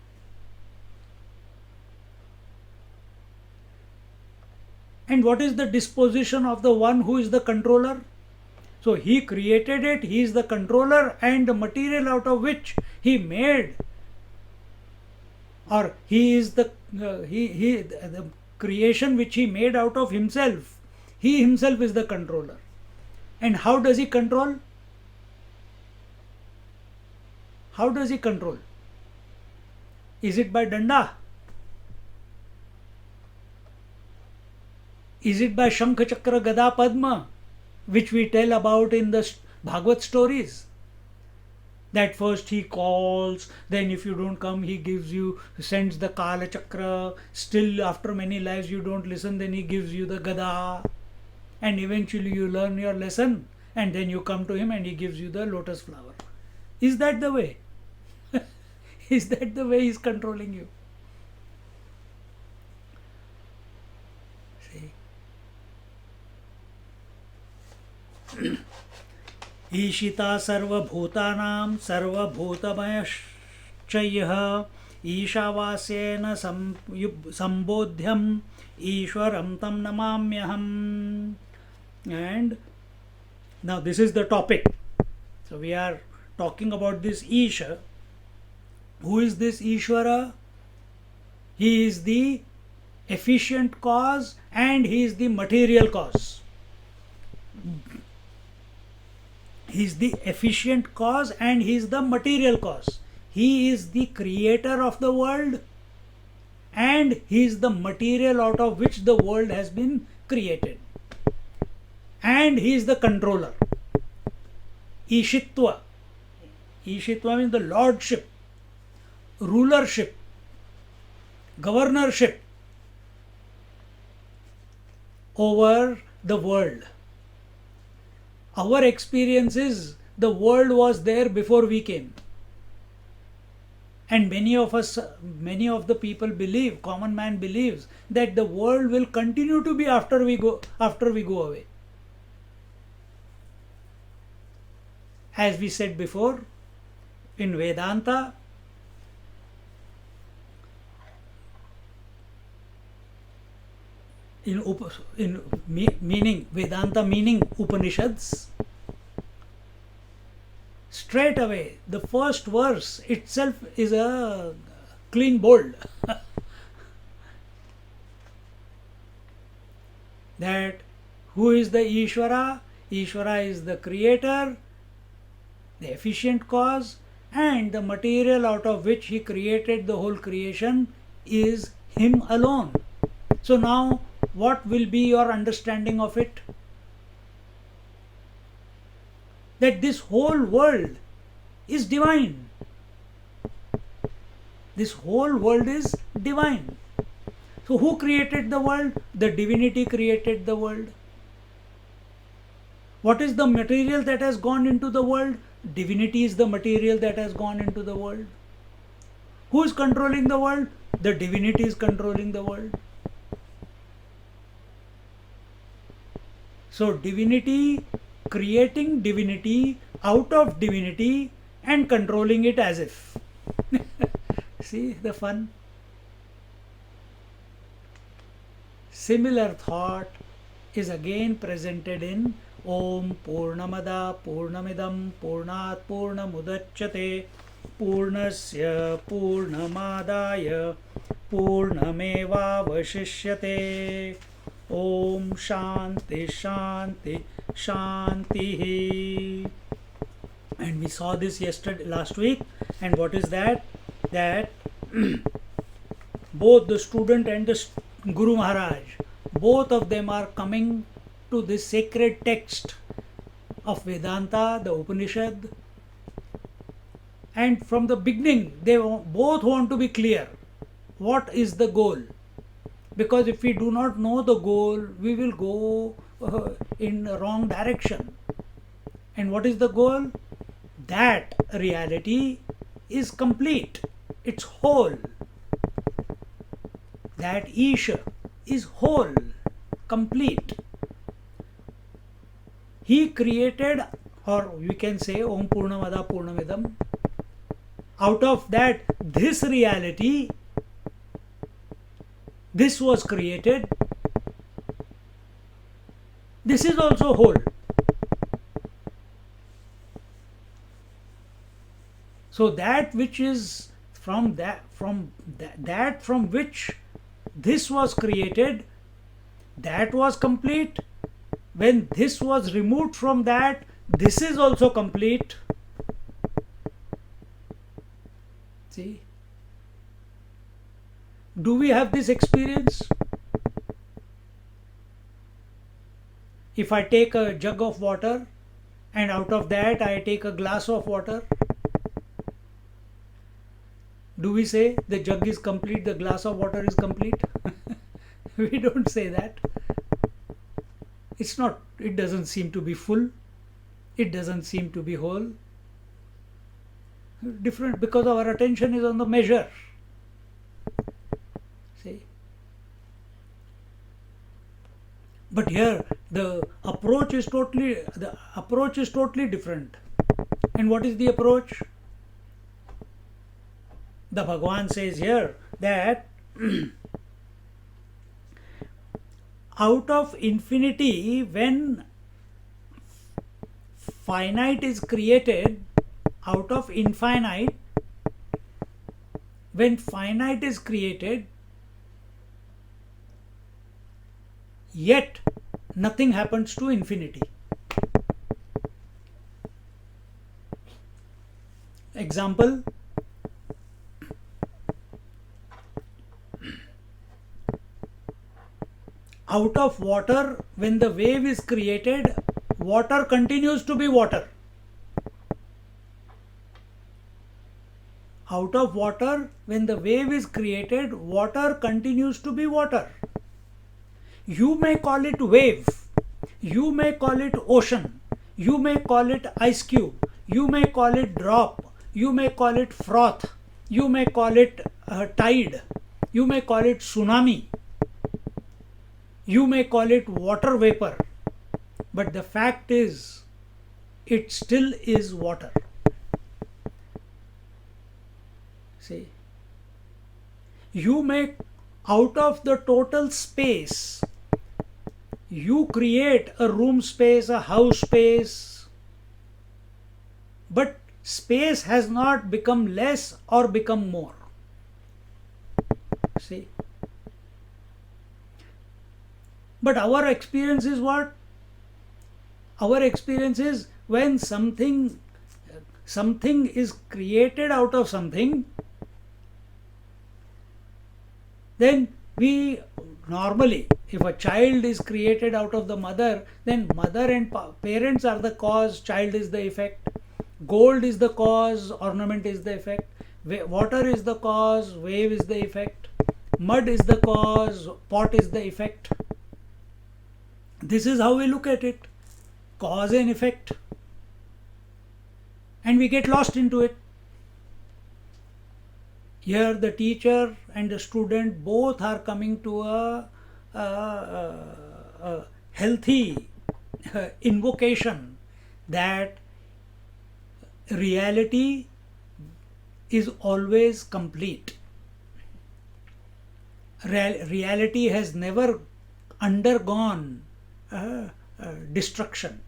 And what is the disposition of the one who is the controller? So he created it, he is the controller, and the material out of which he made, or he is the the creation which he made out of himself. He himself is the controller. And how does he control? How does he control? Is it by danda? Is it by Shankha Chakra Gada Padma, which we tell about in the Bhagavad stories? That first he calls, then if you don't come, he gives you, sends the Kala Chakra. Still, after many lives, you don't listen, then he gives you the Gada. And eventually you learn your lesson, and then you come to him and he gives you the lotus flower. Is that the way? Is that the way he's controlling you? See? ईशिता सर्वभूतानां सर्वभूतमयश्चयः ईशावास्येन संबोध्यम् ईश्वरं तं नमाम्यहम्. And now this is the topic. So we are talking about this Isha. Who is this Ishvara? He is the efficient cause and he is the material cause. He is the efficient cause and he is the material cause. He is the creator of the world and he is the material out of which the world has been created. And he is the controller. Ishitva. Ishitva means the lordship, rulership, governorship over the world. Our experience is the world was there before we came. And many of the people believe, common man believes, that the world will continue to be after we go away. As we said before, in Vedanta, Vedanta meaning Upanishads, straight away the first verse itself is a clean bold that who is the Ishvara? Ishvara is the creator, the efficient cause, and the material out of which he created the whole creation is him alone. So now what will be your understanding of it? That this whole world is divine. This whole world is divine. So who created the world? The divinity created the world. What is the material that has gone into the world? Divinity is the material that has gone into the world. Who is controlling the world? The divinity is controlling the world. So divinity creating divinity out of divinity and controlling it as if. See the fun? Similar thought is again presented in Om Purnamada Purnamidam Purnat Purnamudachyate Purnasya Purnamadaya Purnameva Vashishyate. Om Shanti Shanti Shanti. And we saw this last week. And what is that? That both the student and the Guru Maharaj, both of them are coming to this sacred text of Vedanta, the Upanishad. And from the beginning, they both want to be clear. What is the goal? Because if we do not know the goal, we will go in the wrong direction. And what is the goal? That reality is complete. It's whole. That Isha is whole, complete. He created, or we can say Om Purnamada Purnamidam. Out of that, this reality, this was created. This is also whole. So that which is from which this was created, that was complete. When this was removed from that, this is also complete. See? Do we have this experience? If I take a jug of water and out of that I take a glass of water, do we say the jug is complete, the glass of water is complete? We don't say that. It's not, it doesn't seem to be full. It doesn't seem to be whole. Different, because our attention is on the measure. See? But here the approach is totally different. And what is the approach? The Bhagavan says here that out of infinity, when finite is created, out of infinite, when finite is created, yet nothing happens to infinity. Example, Out of water, when the wave is created, water continues to be water. Out of water, when the wave is created, water continues to be water. You may call it wave, you may call it ocean, you may call it ice cube, you may call it drop, you may call it froth, you may call it tide, you may call it tsunami, you may call it water vapor, but the fact is, it still is water. See, you make out of the total space, you create a room space, a house space, but space has not become less or become more. See, but our experience is what? Our experience is when something is created out of something, then we normally, if a child is created out of the mother, then mother and parents are the cause, child is the effect. Gold is the cause, ornament is the effect. Water is the cause, wave is the effect. Mud is the cause, pot is the effect. This is how we look at it. Cause and effect. And we get lost into it. Here the teacher and the student both are coming to a healthy invocation that reality is always complete. Reality has never undergone destruction.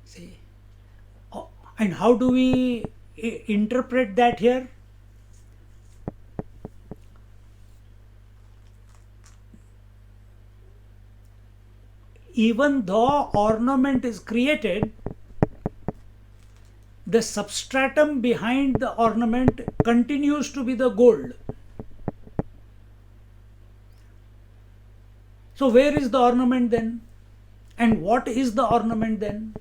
See, and how do we interpret that here? Even though ornament is created, the substratum behind the ornament continues to be the gold. So where is the ornament then? And what is the ornament then?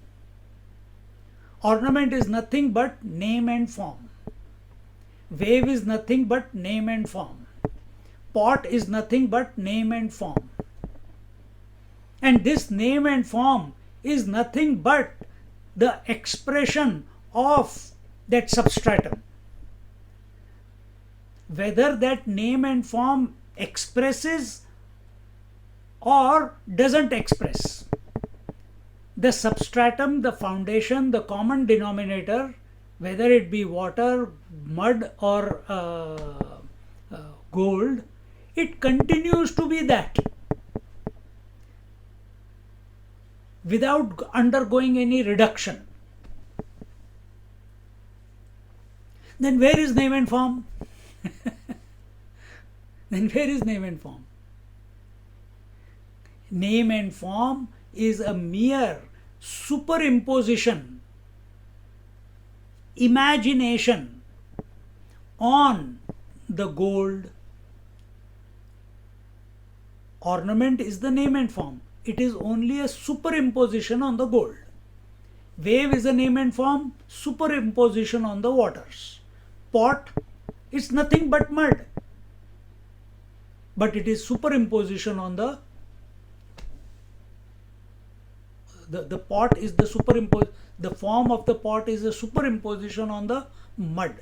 Ornament is nothing but name and form. Wave is nothing but name and form. Pot is nothing but name and form. And this name and form is nothing but the expression of that substratum. Whether that name and form expresses or doesn't express, the substratum, the foundation, the common denominator, whether it be water, mud or gold, it continues to be that without undergoing any reduction. Then where is name and form? Then where is name and form? Name and form is a mere superimposition, imagination on the gold. Ornament is the name and form. It is only a superimposition on the gold. Wave is a name and form, superimposition on the waters. Pot, it's nothing but mud, but it is superimposition on the pot is the the form of the pot is a superimposition on the mud.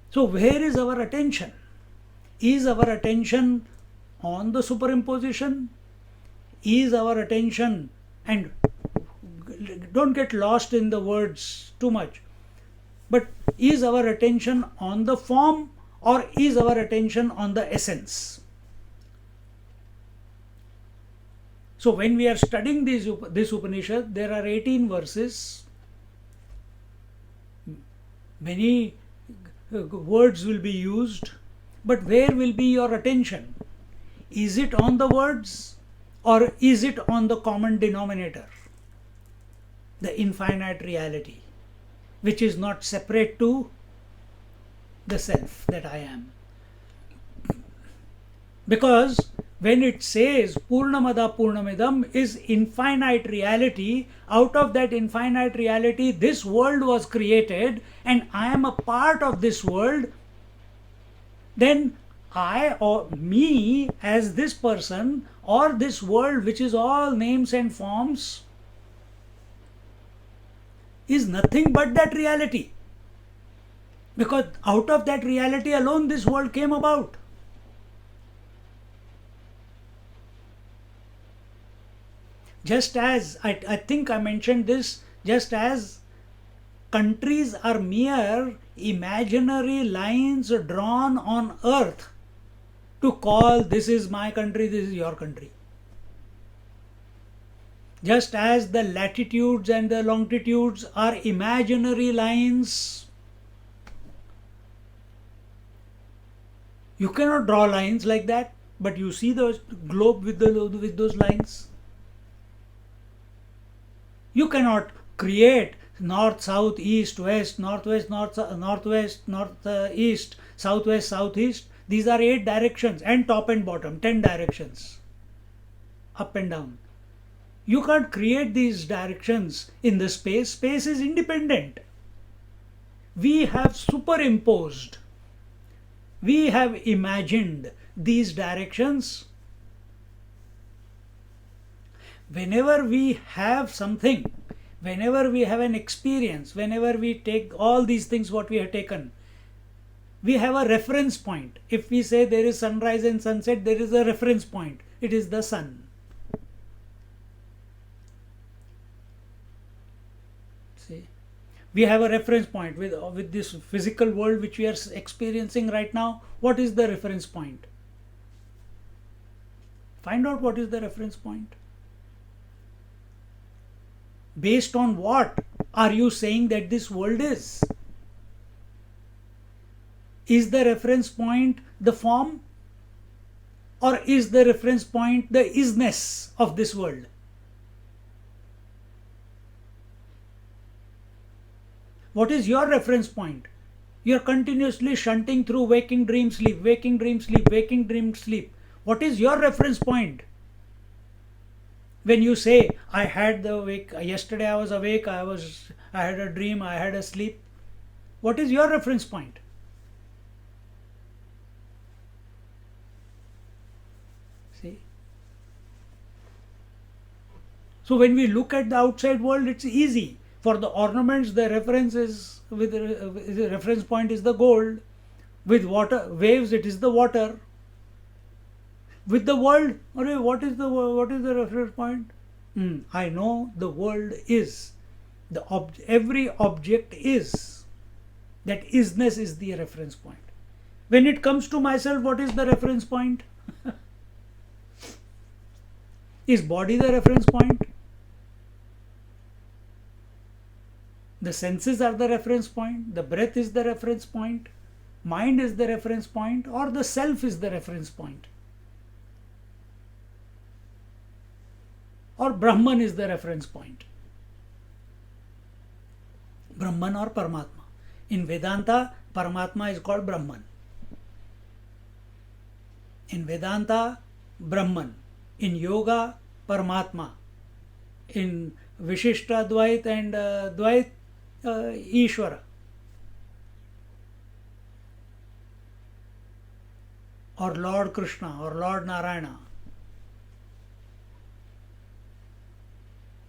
So where is our attention? Is our attention on the superimposition? Is our attention, and don't get lost in the words too much, but is our attention on the form or is our attention on the essence? So when we are studying this Upanishad, there are 18 verses. Many words will be used, but where will be your attention? Is it on the words or is it on the common denominator, the infinite reality, which is not separate to the self that I am? Because when it says Purnamada Purnamidam is infinite reality, out of that infinite reality, this world was created and I am a part of this world, then I or me as this person or this world, which is all names and forms, is nothing but that reality. Because out of that reality alone, this world came about. Just as I think I mentioned this, just as countries are mere imaginary lines drawn on earth to call this is my country, this is your country. Just as the latitudes and the longitudes are imaginary lines, you cannot draw lines like that, but you see the globe with those lines. You cannot create north, south, east, west, northwest, northwest, northeast, southwest, southeast. These are 8 directions, and top and bottom, 10 directions, up and down. You can't create these directions in the space. Space is independent. We have superimposed, we have imagined these directions. Whenever we have something, whenever we have an experience, whenever we take all these things what we have taken, we have a reference point. If we say there is sunrise and sunset, there is a reference point. It is the sun. See, we have a reference point with this physical world which we are experiencing right now. What is the reference point? Find out what is the reference point. Based on what are you saying that this world is? Is the reference point the form? Or is the reference point the isness of this world? What is your reference point? You are continuously shunting through waking, dream, sleep, waking, dream, sleep, waking, dream, sleep. What is your reference point? When you say, I had the wake, yesterday I was awake, I had a dream, I had a sleep. What is your reference point? See? So when we look at the outside world, it's easy. For the ornaments, the reference is the reference point is the gold. With water waves, it is the water. With the world, what is the reference point? I know the world is. Every object is. That isness is the reference point. When it comes to myself, what is the reference point? Is body the reference point? The senses are the reference point. The breath is the reference point. Mind is the reference point, or the self is the reference point. Or Brahman is the reference point. Brahman or Paramatma. In Vedanta, Paramatma is called Brahman. In Vedanta, Brahman. In Yoga, Paramatma. In Vishishta Dvait and Dvait, Ishvara. Or Lord Krishna or Lord Narayana.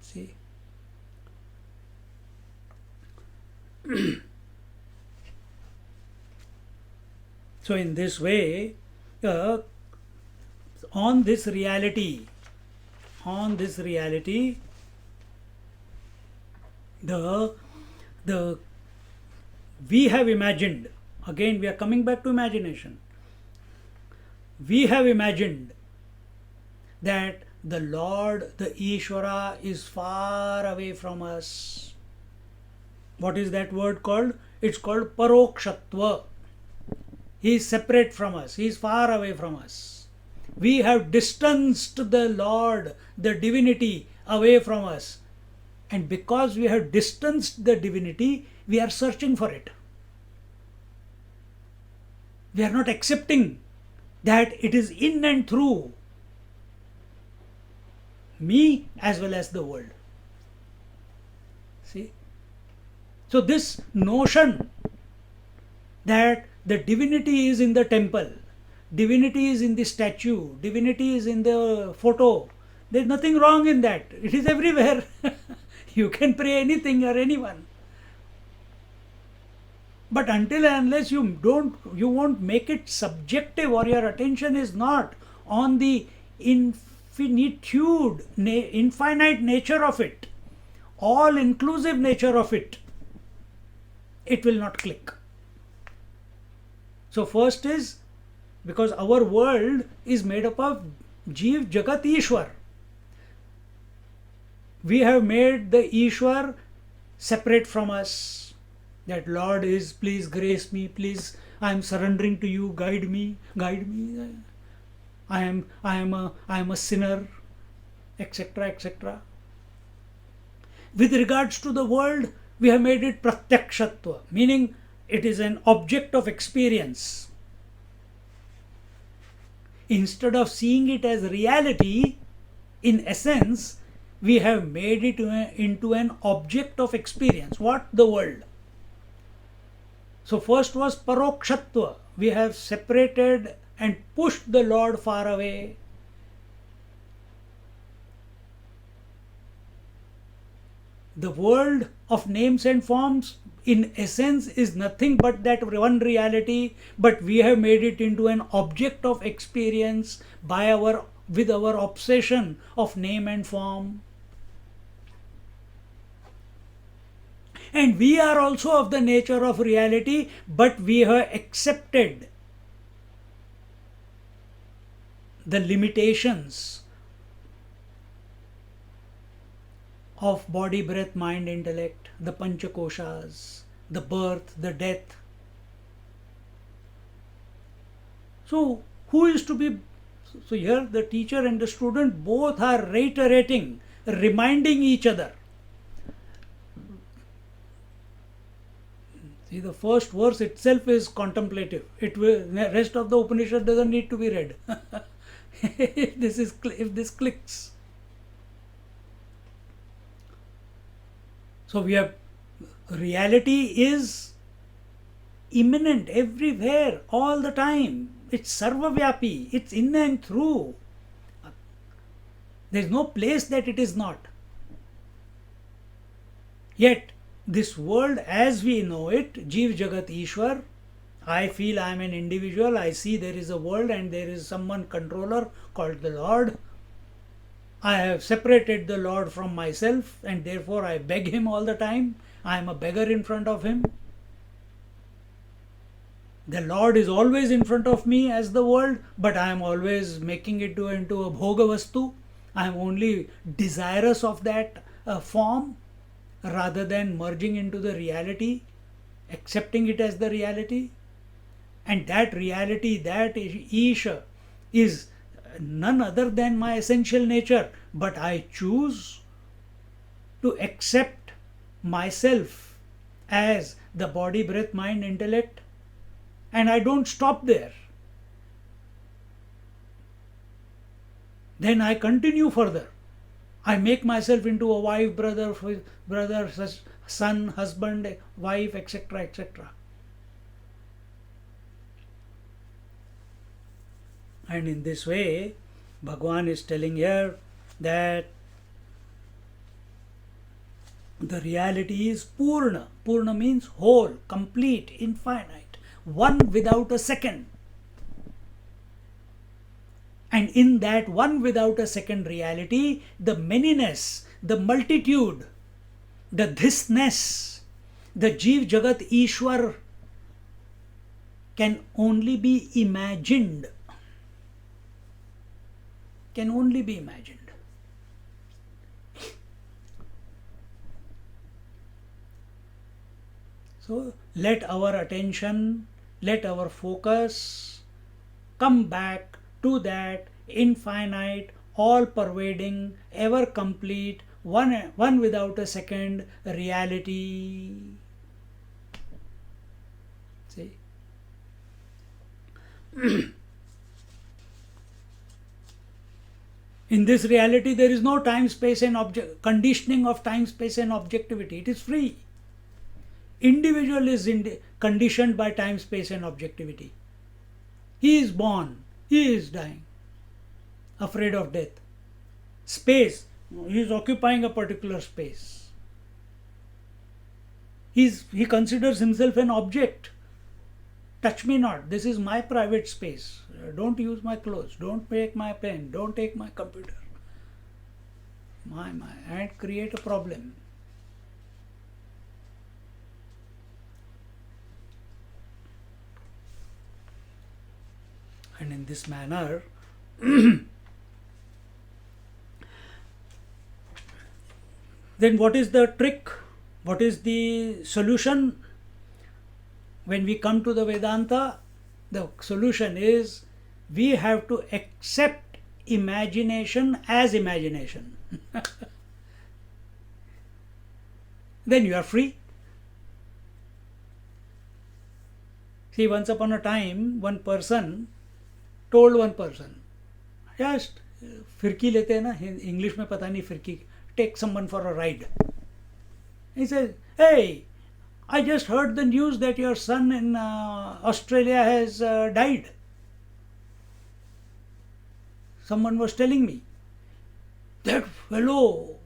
See? So in this way, on this reality, we have imagined, again we are coming back to imagination. We have imagined that the Lord, the Ishvara, is far away from us. What is that word called? It's called Parokshatva. He is separate from us. He is far away from us. We have distanced the Lord, the divinity, away from us. And because we have distanced the divinity, we are searching for it. We are not accepting that it is in and through me as well as the world. See? So this notion that the divinity is in the temple, divinity is in the statue, divinity is in the photo, there is nothing wrong in that. It is everywhere. You can pray anything or anyone. But until and unless you won't make it subjective, or your attention is not on the infinite nature of it, all inclusive nature of it, it will not click. So first is, because our world is made up of Jeev, Jagat, Ishwar. We have made the Ishwar separate from us. That Lord is, please grace me, please, I am surrendering to you, guide me. I am a sinner, etc., etc. With regards to the world, we have made it pratyakshatva, meaning it is an object of experience. Instead of seeing it as reality, in essence, we have made it into an object of experience. What? The world. So first was parokshatva. We have separated and pushed the Lord far away. The world of names and forms, in essence, is nothing but that one reality, but we have made it into an object of experience with our obsession of name and form. And we are also of the nature of reality, but we have accepted the limitations of body, breath, mind, intellect, the panchakoshas, the birth, the death. So who is to be? So here the teacher and the student both are reiterating, reminding each other. See, the first verse itself is contemplative. The rest of the Upanishad doesn't need to be read. if this clicks. So we have, reality is immanent everywhere, all the time. It's sarvavyapi. It's in and through. There is no place that it is not. Yet, this world as we know it, Jeev, Jagat, Ishwar, I feel I am an individual, I see there is a world and there is someone controller called the Lord. I have separated the Lord from myself and therefore I beg him all the time. I am a beggar in front of him. The Lord is always in front of me as the world, but I am always making it into a bhoga vastu. I am only desirous of that form, rather than merging into the reality, accepting it as the reality. And that reality, that Isha, is none other than my essential nature. But I choose to accept myself as the body, breath, mind, intellect, and I don't stop there. Then I continue further. I make myself into a wife, brother, son, husband, wife, etc., etc. And in this way, Bhagavan is telling here that the reality is Purna. Purna means whole, complete, infinite, one without a second. And in that one without a second reality, the manyness, the multitude, the thisness, the Jeev, Jagat, Ishwar can only be imagined. Can only be imagined. So let our attention, let our focus come back to that infinite, all-pervading, ever-complete, one without a second reality. See? In this reality, there is no time, space, and conditioning of time, space, and objectivity. It is free. Individual is conditioned by time, space, and objectivity. He is born, he is dying, afraid of death. Space, he is occupying a particular space. He considers himself an object. Touch me not, this is my private space. Don't use my clothes, don't take my pen, don't take my computer. My, and create a problem. And in this manner, then what is the trick? What is the solution? When we come to the Vedanta, the solution is we have to accept imagination as imagination. Then you are free. See, once upon a time, one person told one person, just फिरकी लेते हैं ना, English में पता नहीं फिरकी, take someone for a ride. He says, hey, I just heard the news that your son in Australia has died. Someone was telling me. That fellow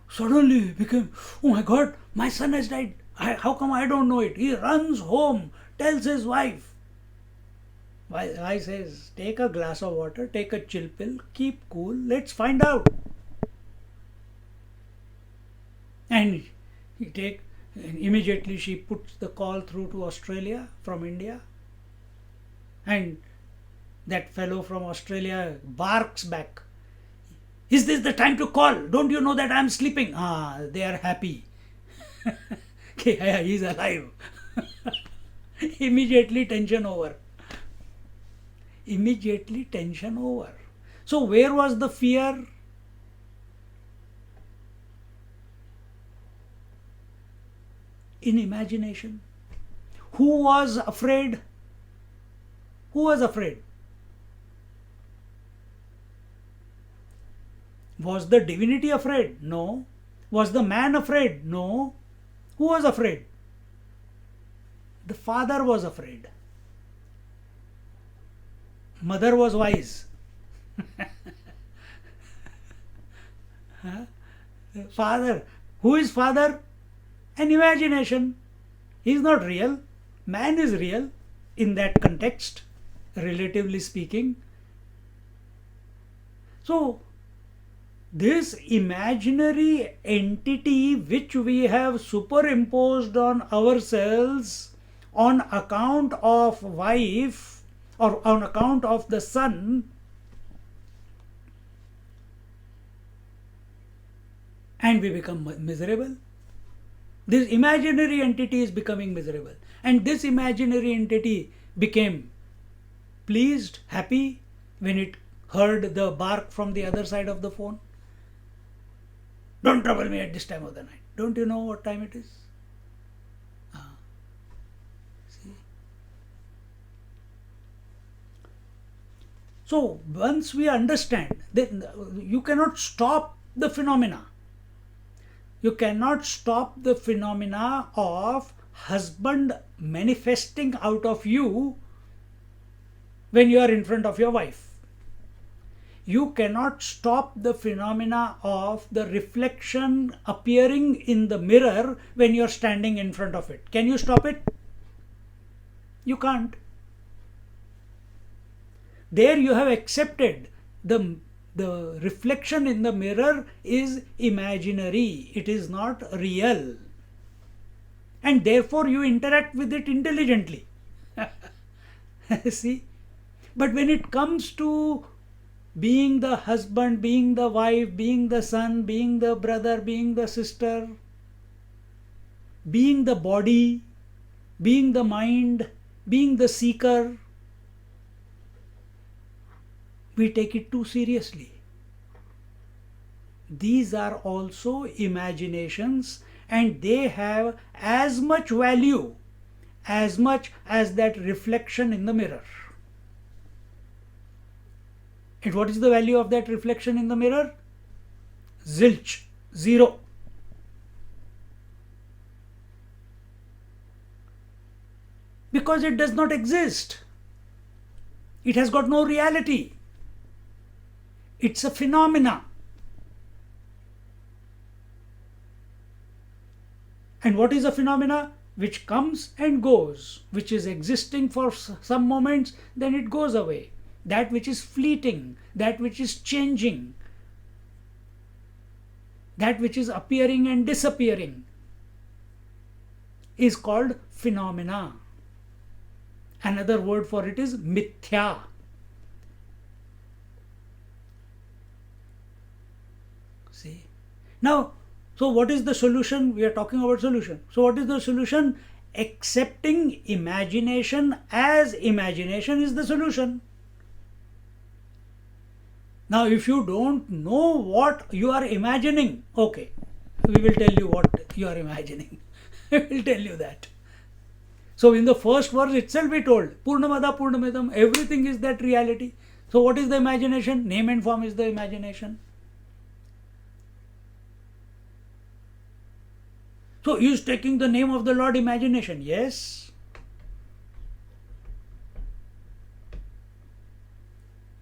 suddenly became, oh my God, my son has died. How come I don't know it? He runs home, tells his wife. Wife says, take a glass of water, take a chill pill, keep cool, let's find out. And immediately she puts the call through to Australia from India, and that fellow from Australia barks back. Is this the time to call? Don't you know that I'm sleeping? They are happy. He's alive. Immediately tension over. Immediately tension over. So where was the fear? In imagination. Who was afraid? Who was afraid? Was the divinity afraid? No. Was the man afraid? No. Who was afraid? The father was afraid. Mother was wise. Father. Who is father? An imagination. He is not real. Man is real in that context, relatively speaking. So, this imaginary entity which we have superimposed on ourselves on account of wife or on account of the son, and we become miserable. This imaginary entity is becoming miserable, and this imaginary entity became pleased, happy when it heard the bark from the other side of the phone. Don't trouble me at this time of the night. Don't you know what time it is? See? So once we understand, then you cannot stop the phenomena. You cannot stop the phenomena of husband manifesting out of you when you are in front of your wife. You cannot stop the phenomena of the reflection appearing in the mirror when you are standing in front of it. Can you stop it? You can't. There you have accepted the reflection in the mirror is imaginary. It is not real. And therefore you interact with it intelligently. See? But when it comes to being the husband, being the wife, being the son, being the brother, being the sister, being the body, being the mind, being the seeker, we take it too seriously. These are also imaginations, and they have as much value as much as that reflection in the mirror. And what is the value of that reflection in the mirror? Zilch, zero. Because it does not exist. It has got no reality. It's a phenomena. And what is a phenomena? Which comes and goes, which is existing for some moments, then it goes away. That which is fleeting, that which is changing, that which is appearing and disappearing is called phenomena. Another word for it is mithya. See? Now, so what is the solution? We are talking about solution. So what is the solution? Accepting imagination as imagination is the solution. Now, if you don't know what you are imagining, okay, we will tell you what you are imagining. We will tell you that. So, in the first verse itself we told, Purnamada Purnamidam, everything is that reality. So, what is the imagination? Name and form is the imagination. So, is taking the name of the Lord imagination? Yes.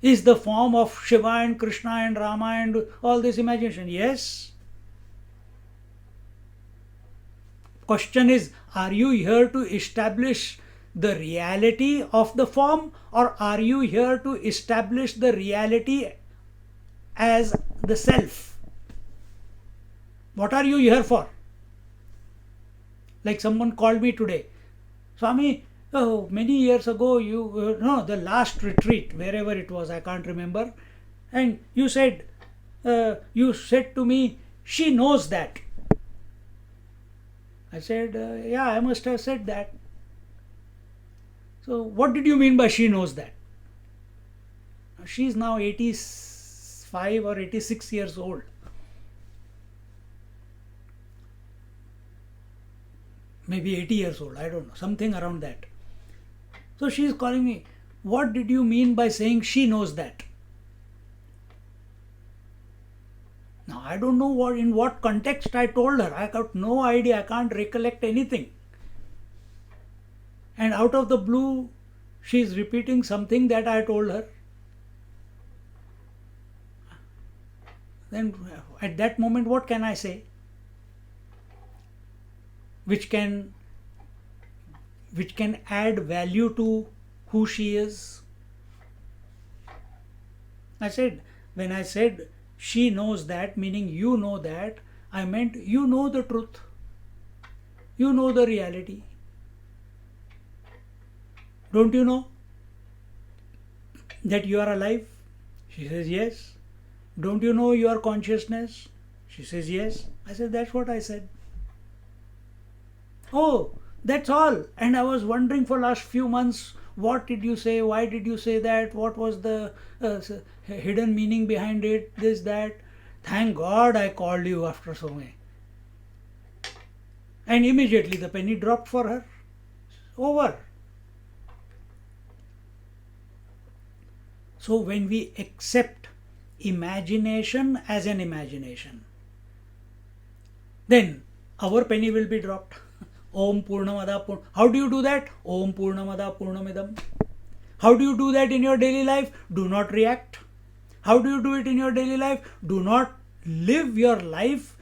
Is the form of Shiva and Krishna and Rama and all this imagination? Yes. Question is, are you here to establish the reality of the form, or are you here to establish the reality as the self? What are you here for? Like someone called me today, Swami, oh, many years ago, the last retreat, wherever it was, I can't remember, and you said to me, she knows that. I said, yeah, I must have said that. So, what did you mean by she knows that? She is now 85 or 86 years old. Maybe 80 years old, I don't know, something around that. So she is calling me, what did you mean by saying she knows that? Now I don't know in what context I told her. I got no idea, I can't recollect anything. And out of the blue, she is repeating something that I told her. Then at that moment, what can I say? Which can add value to who she is. When I said she knows that, meaning you know that, I meant you know the truth. You know the reality. Don't you know that you are alive? She says yes. Don't you know your consciousness? She says yes. I said, that's what I said. Oh, that's all. And I was wondering for last few months, what did you say? Why did you say that? What was the hidden meaning behind it? This, that. Thank God I called you after so many. And immediately the penny dropped for her. Over. So when we accept imagination as an imagination, then our penny will be dropped. Om Purnamada Purnamidam. How do you do that? Om Purnamada Purnamidam. How do you do that in your daily life? Do not react. How do you do it in your daily life? Do not live your life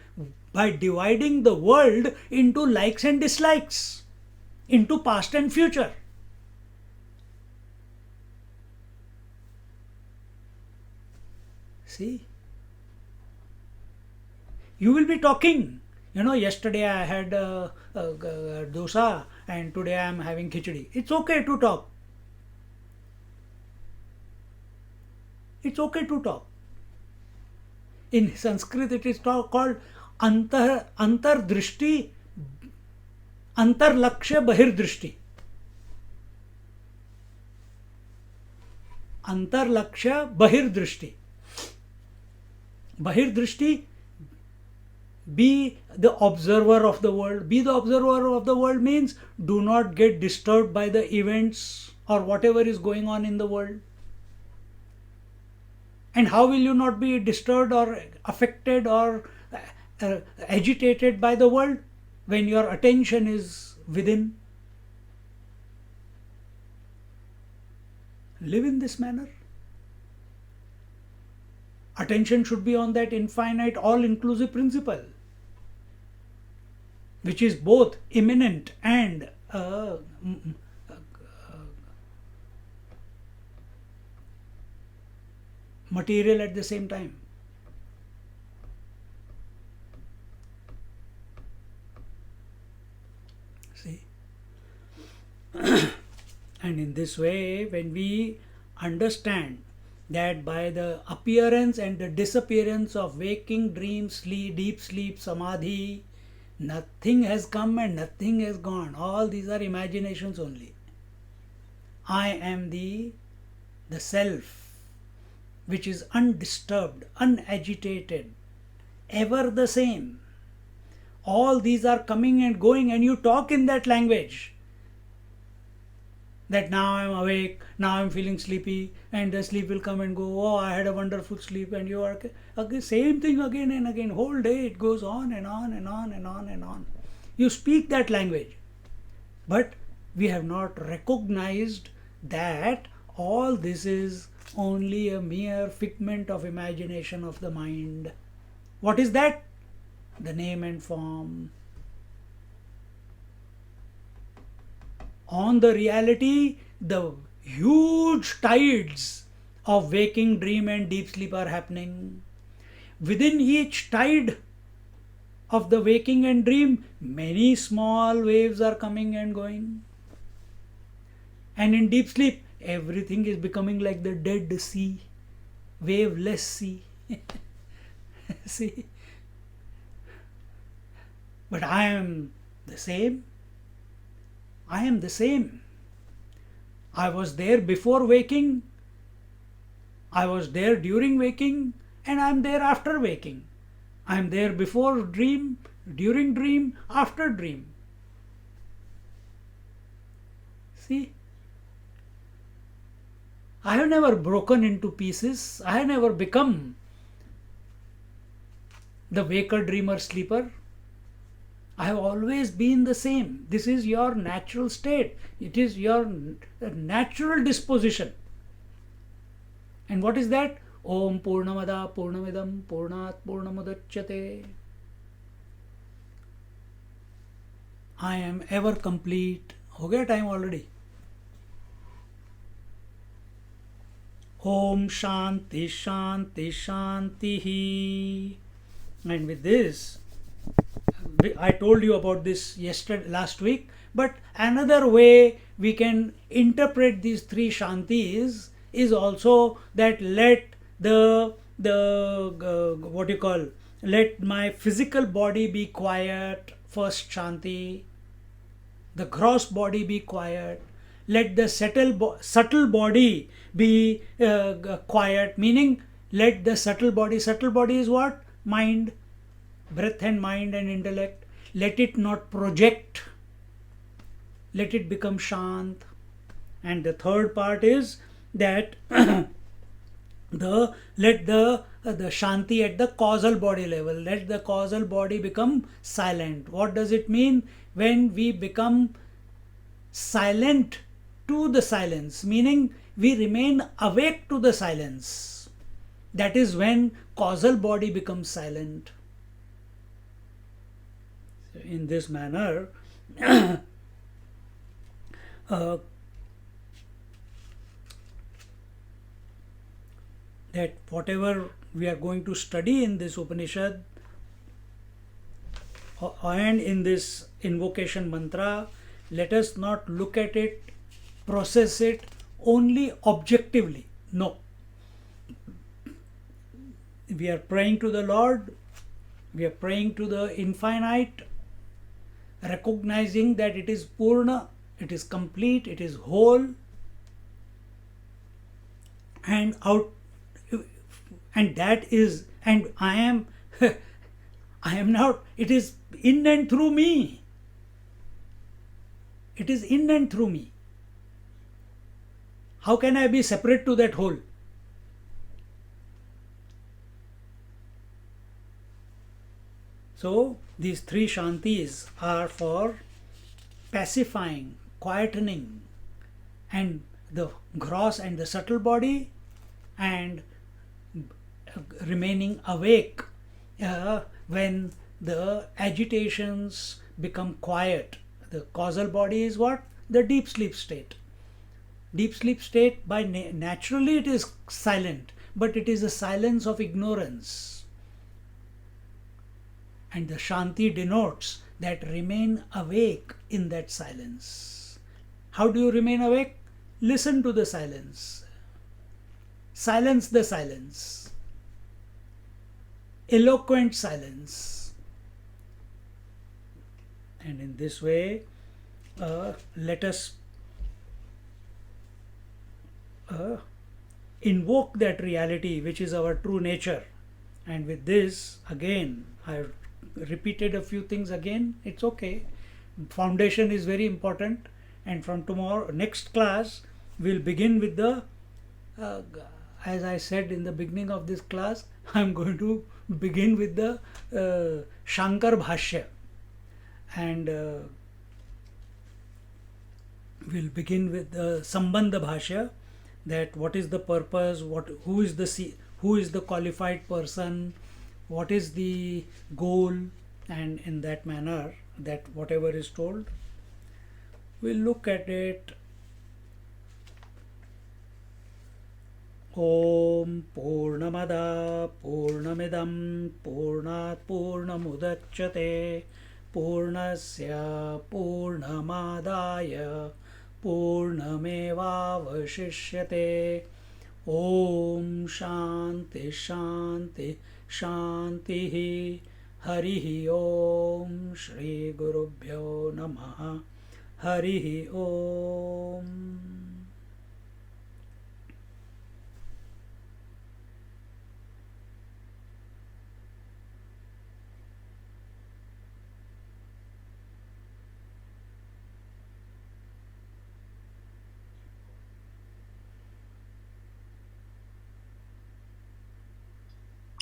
by dividing the world into likes and dislikes, into past and future. See? You will be talking. Yesterday I had dosa and today I am having khichdi. It's okay to talk. It's okay to talk. In Sanskrit it is called antardrishti, antarlakshya bahirdrishti. Antarlakshya bahirdrishti. Bahirdrishti, be the observer of the world. Be the observer of the world means do not get disturbed by the events or whatever is going on in the world. And how will you not be disturbed or affected or agitated by the world when your attention is within? Live in this manner. Attention should be on that infinite, all-inclusive principle, which is both immanent and material at the same time. See? And in this way, when we understand that by the appearance and the disappearance of waking, dream, sleep, deep sleep, samadhi, nothing has come and nothing has gone. All these are imaginations only. I am the self, which is undisturbed, unagitated, ever the same. All these are coming and going, and you talk in that language. That now I am awake, now I am feeling sleepy, and the sleep will come and go. Oh, I had a wonderful sleep, and you are again, same thing again and again. Whole day it goes on and on and on and on and on. You speak that language, but we have not recognized that all this is only a mere figment of imagination of the mind. What is that? The name and form. On the reality, the huge tides of waking, dream and deep sleep are happening. Within each tide of the waking and dream, many small waves are coming and going. And in deep sleep, everything is becoming like the dead sea, waveless sea. See? But I am the same. I am the same. I was there before waking, I was there during waking, and I am there after waking. I am there before dream, during dream, after dream. See? I have never broken into pieces. I have never become the waker, dreamer, sleeper. I have always been the same. This is your natural state. It is your natural disposition. And what is that? Om Purnamada Purnamidam Purnat Purnamudachyate. I am ever complete. हो गया time already. Om Shanti Shanti Shanti. And with this, I told you about this last week, but another way we can interpret these three Shantis is also that let let my physical body be quiet, first Shanti, the gross body be quiet, let the subtle body be quiet, meaning let the subtle body is what? Mind, breath and mind and intellect, let it not project, let it become shant. And the third part is that let the shanti at the causal body level, let the causal body become silent. What does it mean? When we become silent to the silence, meaning we remain awake to the silence, that is when causal body becomes silent. In this manner, that whatever we are going to study in this Upanishad and in this invocation mantra, let us not look at it, process it only objectively. No. We are praying to the Lord, we are praying to the infinite, recognizing that it is Purna, it is complete, it is whole, and that is, and I am I am not, it is in and through me. It is in and through me. How can I be separate to that whole? So these three Shantis are for pacifying, quietening, and the gross and the subtle body, and remaining awake when the agitations become quiet. The causal body is what? The deep sleep state. Deep sleep state, by naturally it is silent, but it is a silence of ignorance. And the Shanti denotes that remain awake in that silence. How do you remain awake? Listen to the silence. Silence the silence. Eloquent silence. And in this way, let us invoke that reality which is our true nature. And with this, again, I repeated a few things again. It's okay. Foundation is very important. And from tomorrow, next class, we'll begin with the, as I said in the beginning of this class, I'm going to begin with the Shankar Bhashya. And we'll begin with the Sambandha Bhashya, that what is the purpose, who is the qualified person, what is the goal, and in that manner, that whatever is told, we'll look at it. Om Purnamada Purnamidam Purnat Purnamudachyate Purnasya Purnamadaya Purnamevavashishyate. Om Shanti Shanti Shanti. Harihi Om. Shri Gurubhyo Namaha. Harihi Om.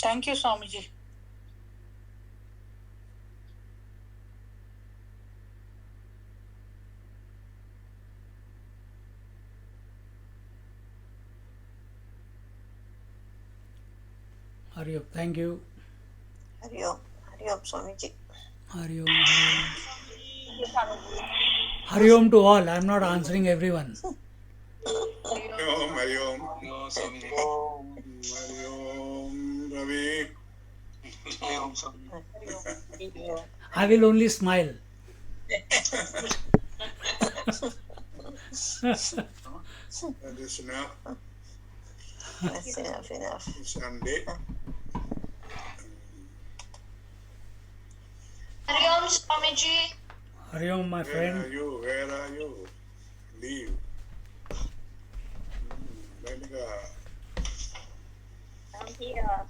Thank you, Swamiji. Hari Om. Thank you. Hari Om. Hari Om, Swamiji. Hari Om. Hari Om to all. I'm not answering everyone. Hari Om, Hari Om. No, Swami. Om, Hari Om, Ravi. Hari Om, Swami. I will only smile. That is enough. That's enough. Sunday. Hari Om, Swamiji. Hari Om, my Where friend. are you? Where are you? Leave. Let me go. I'm here.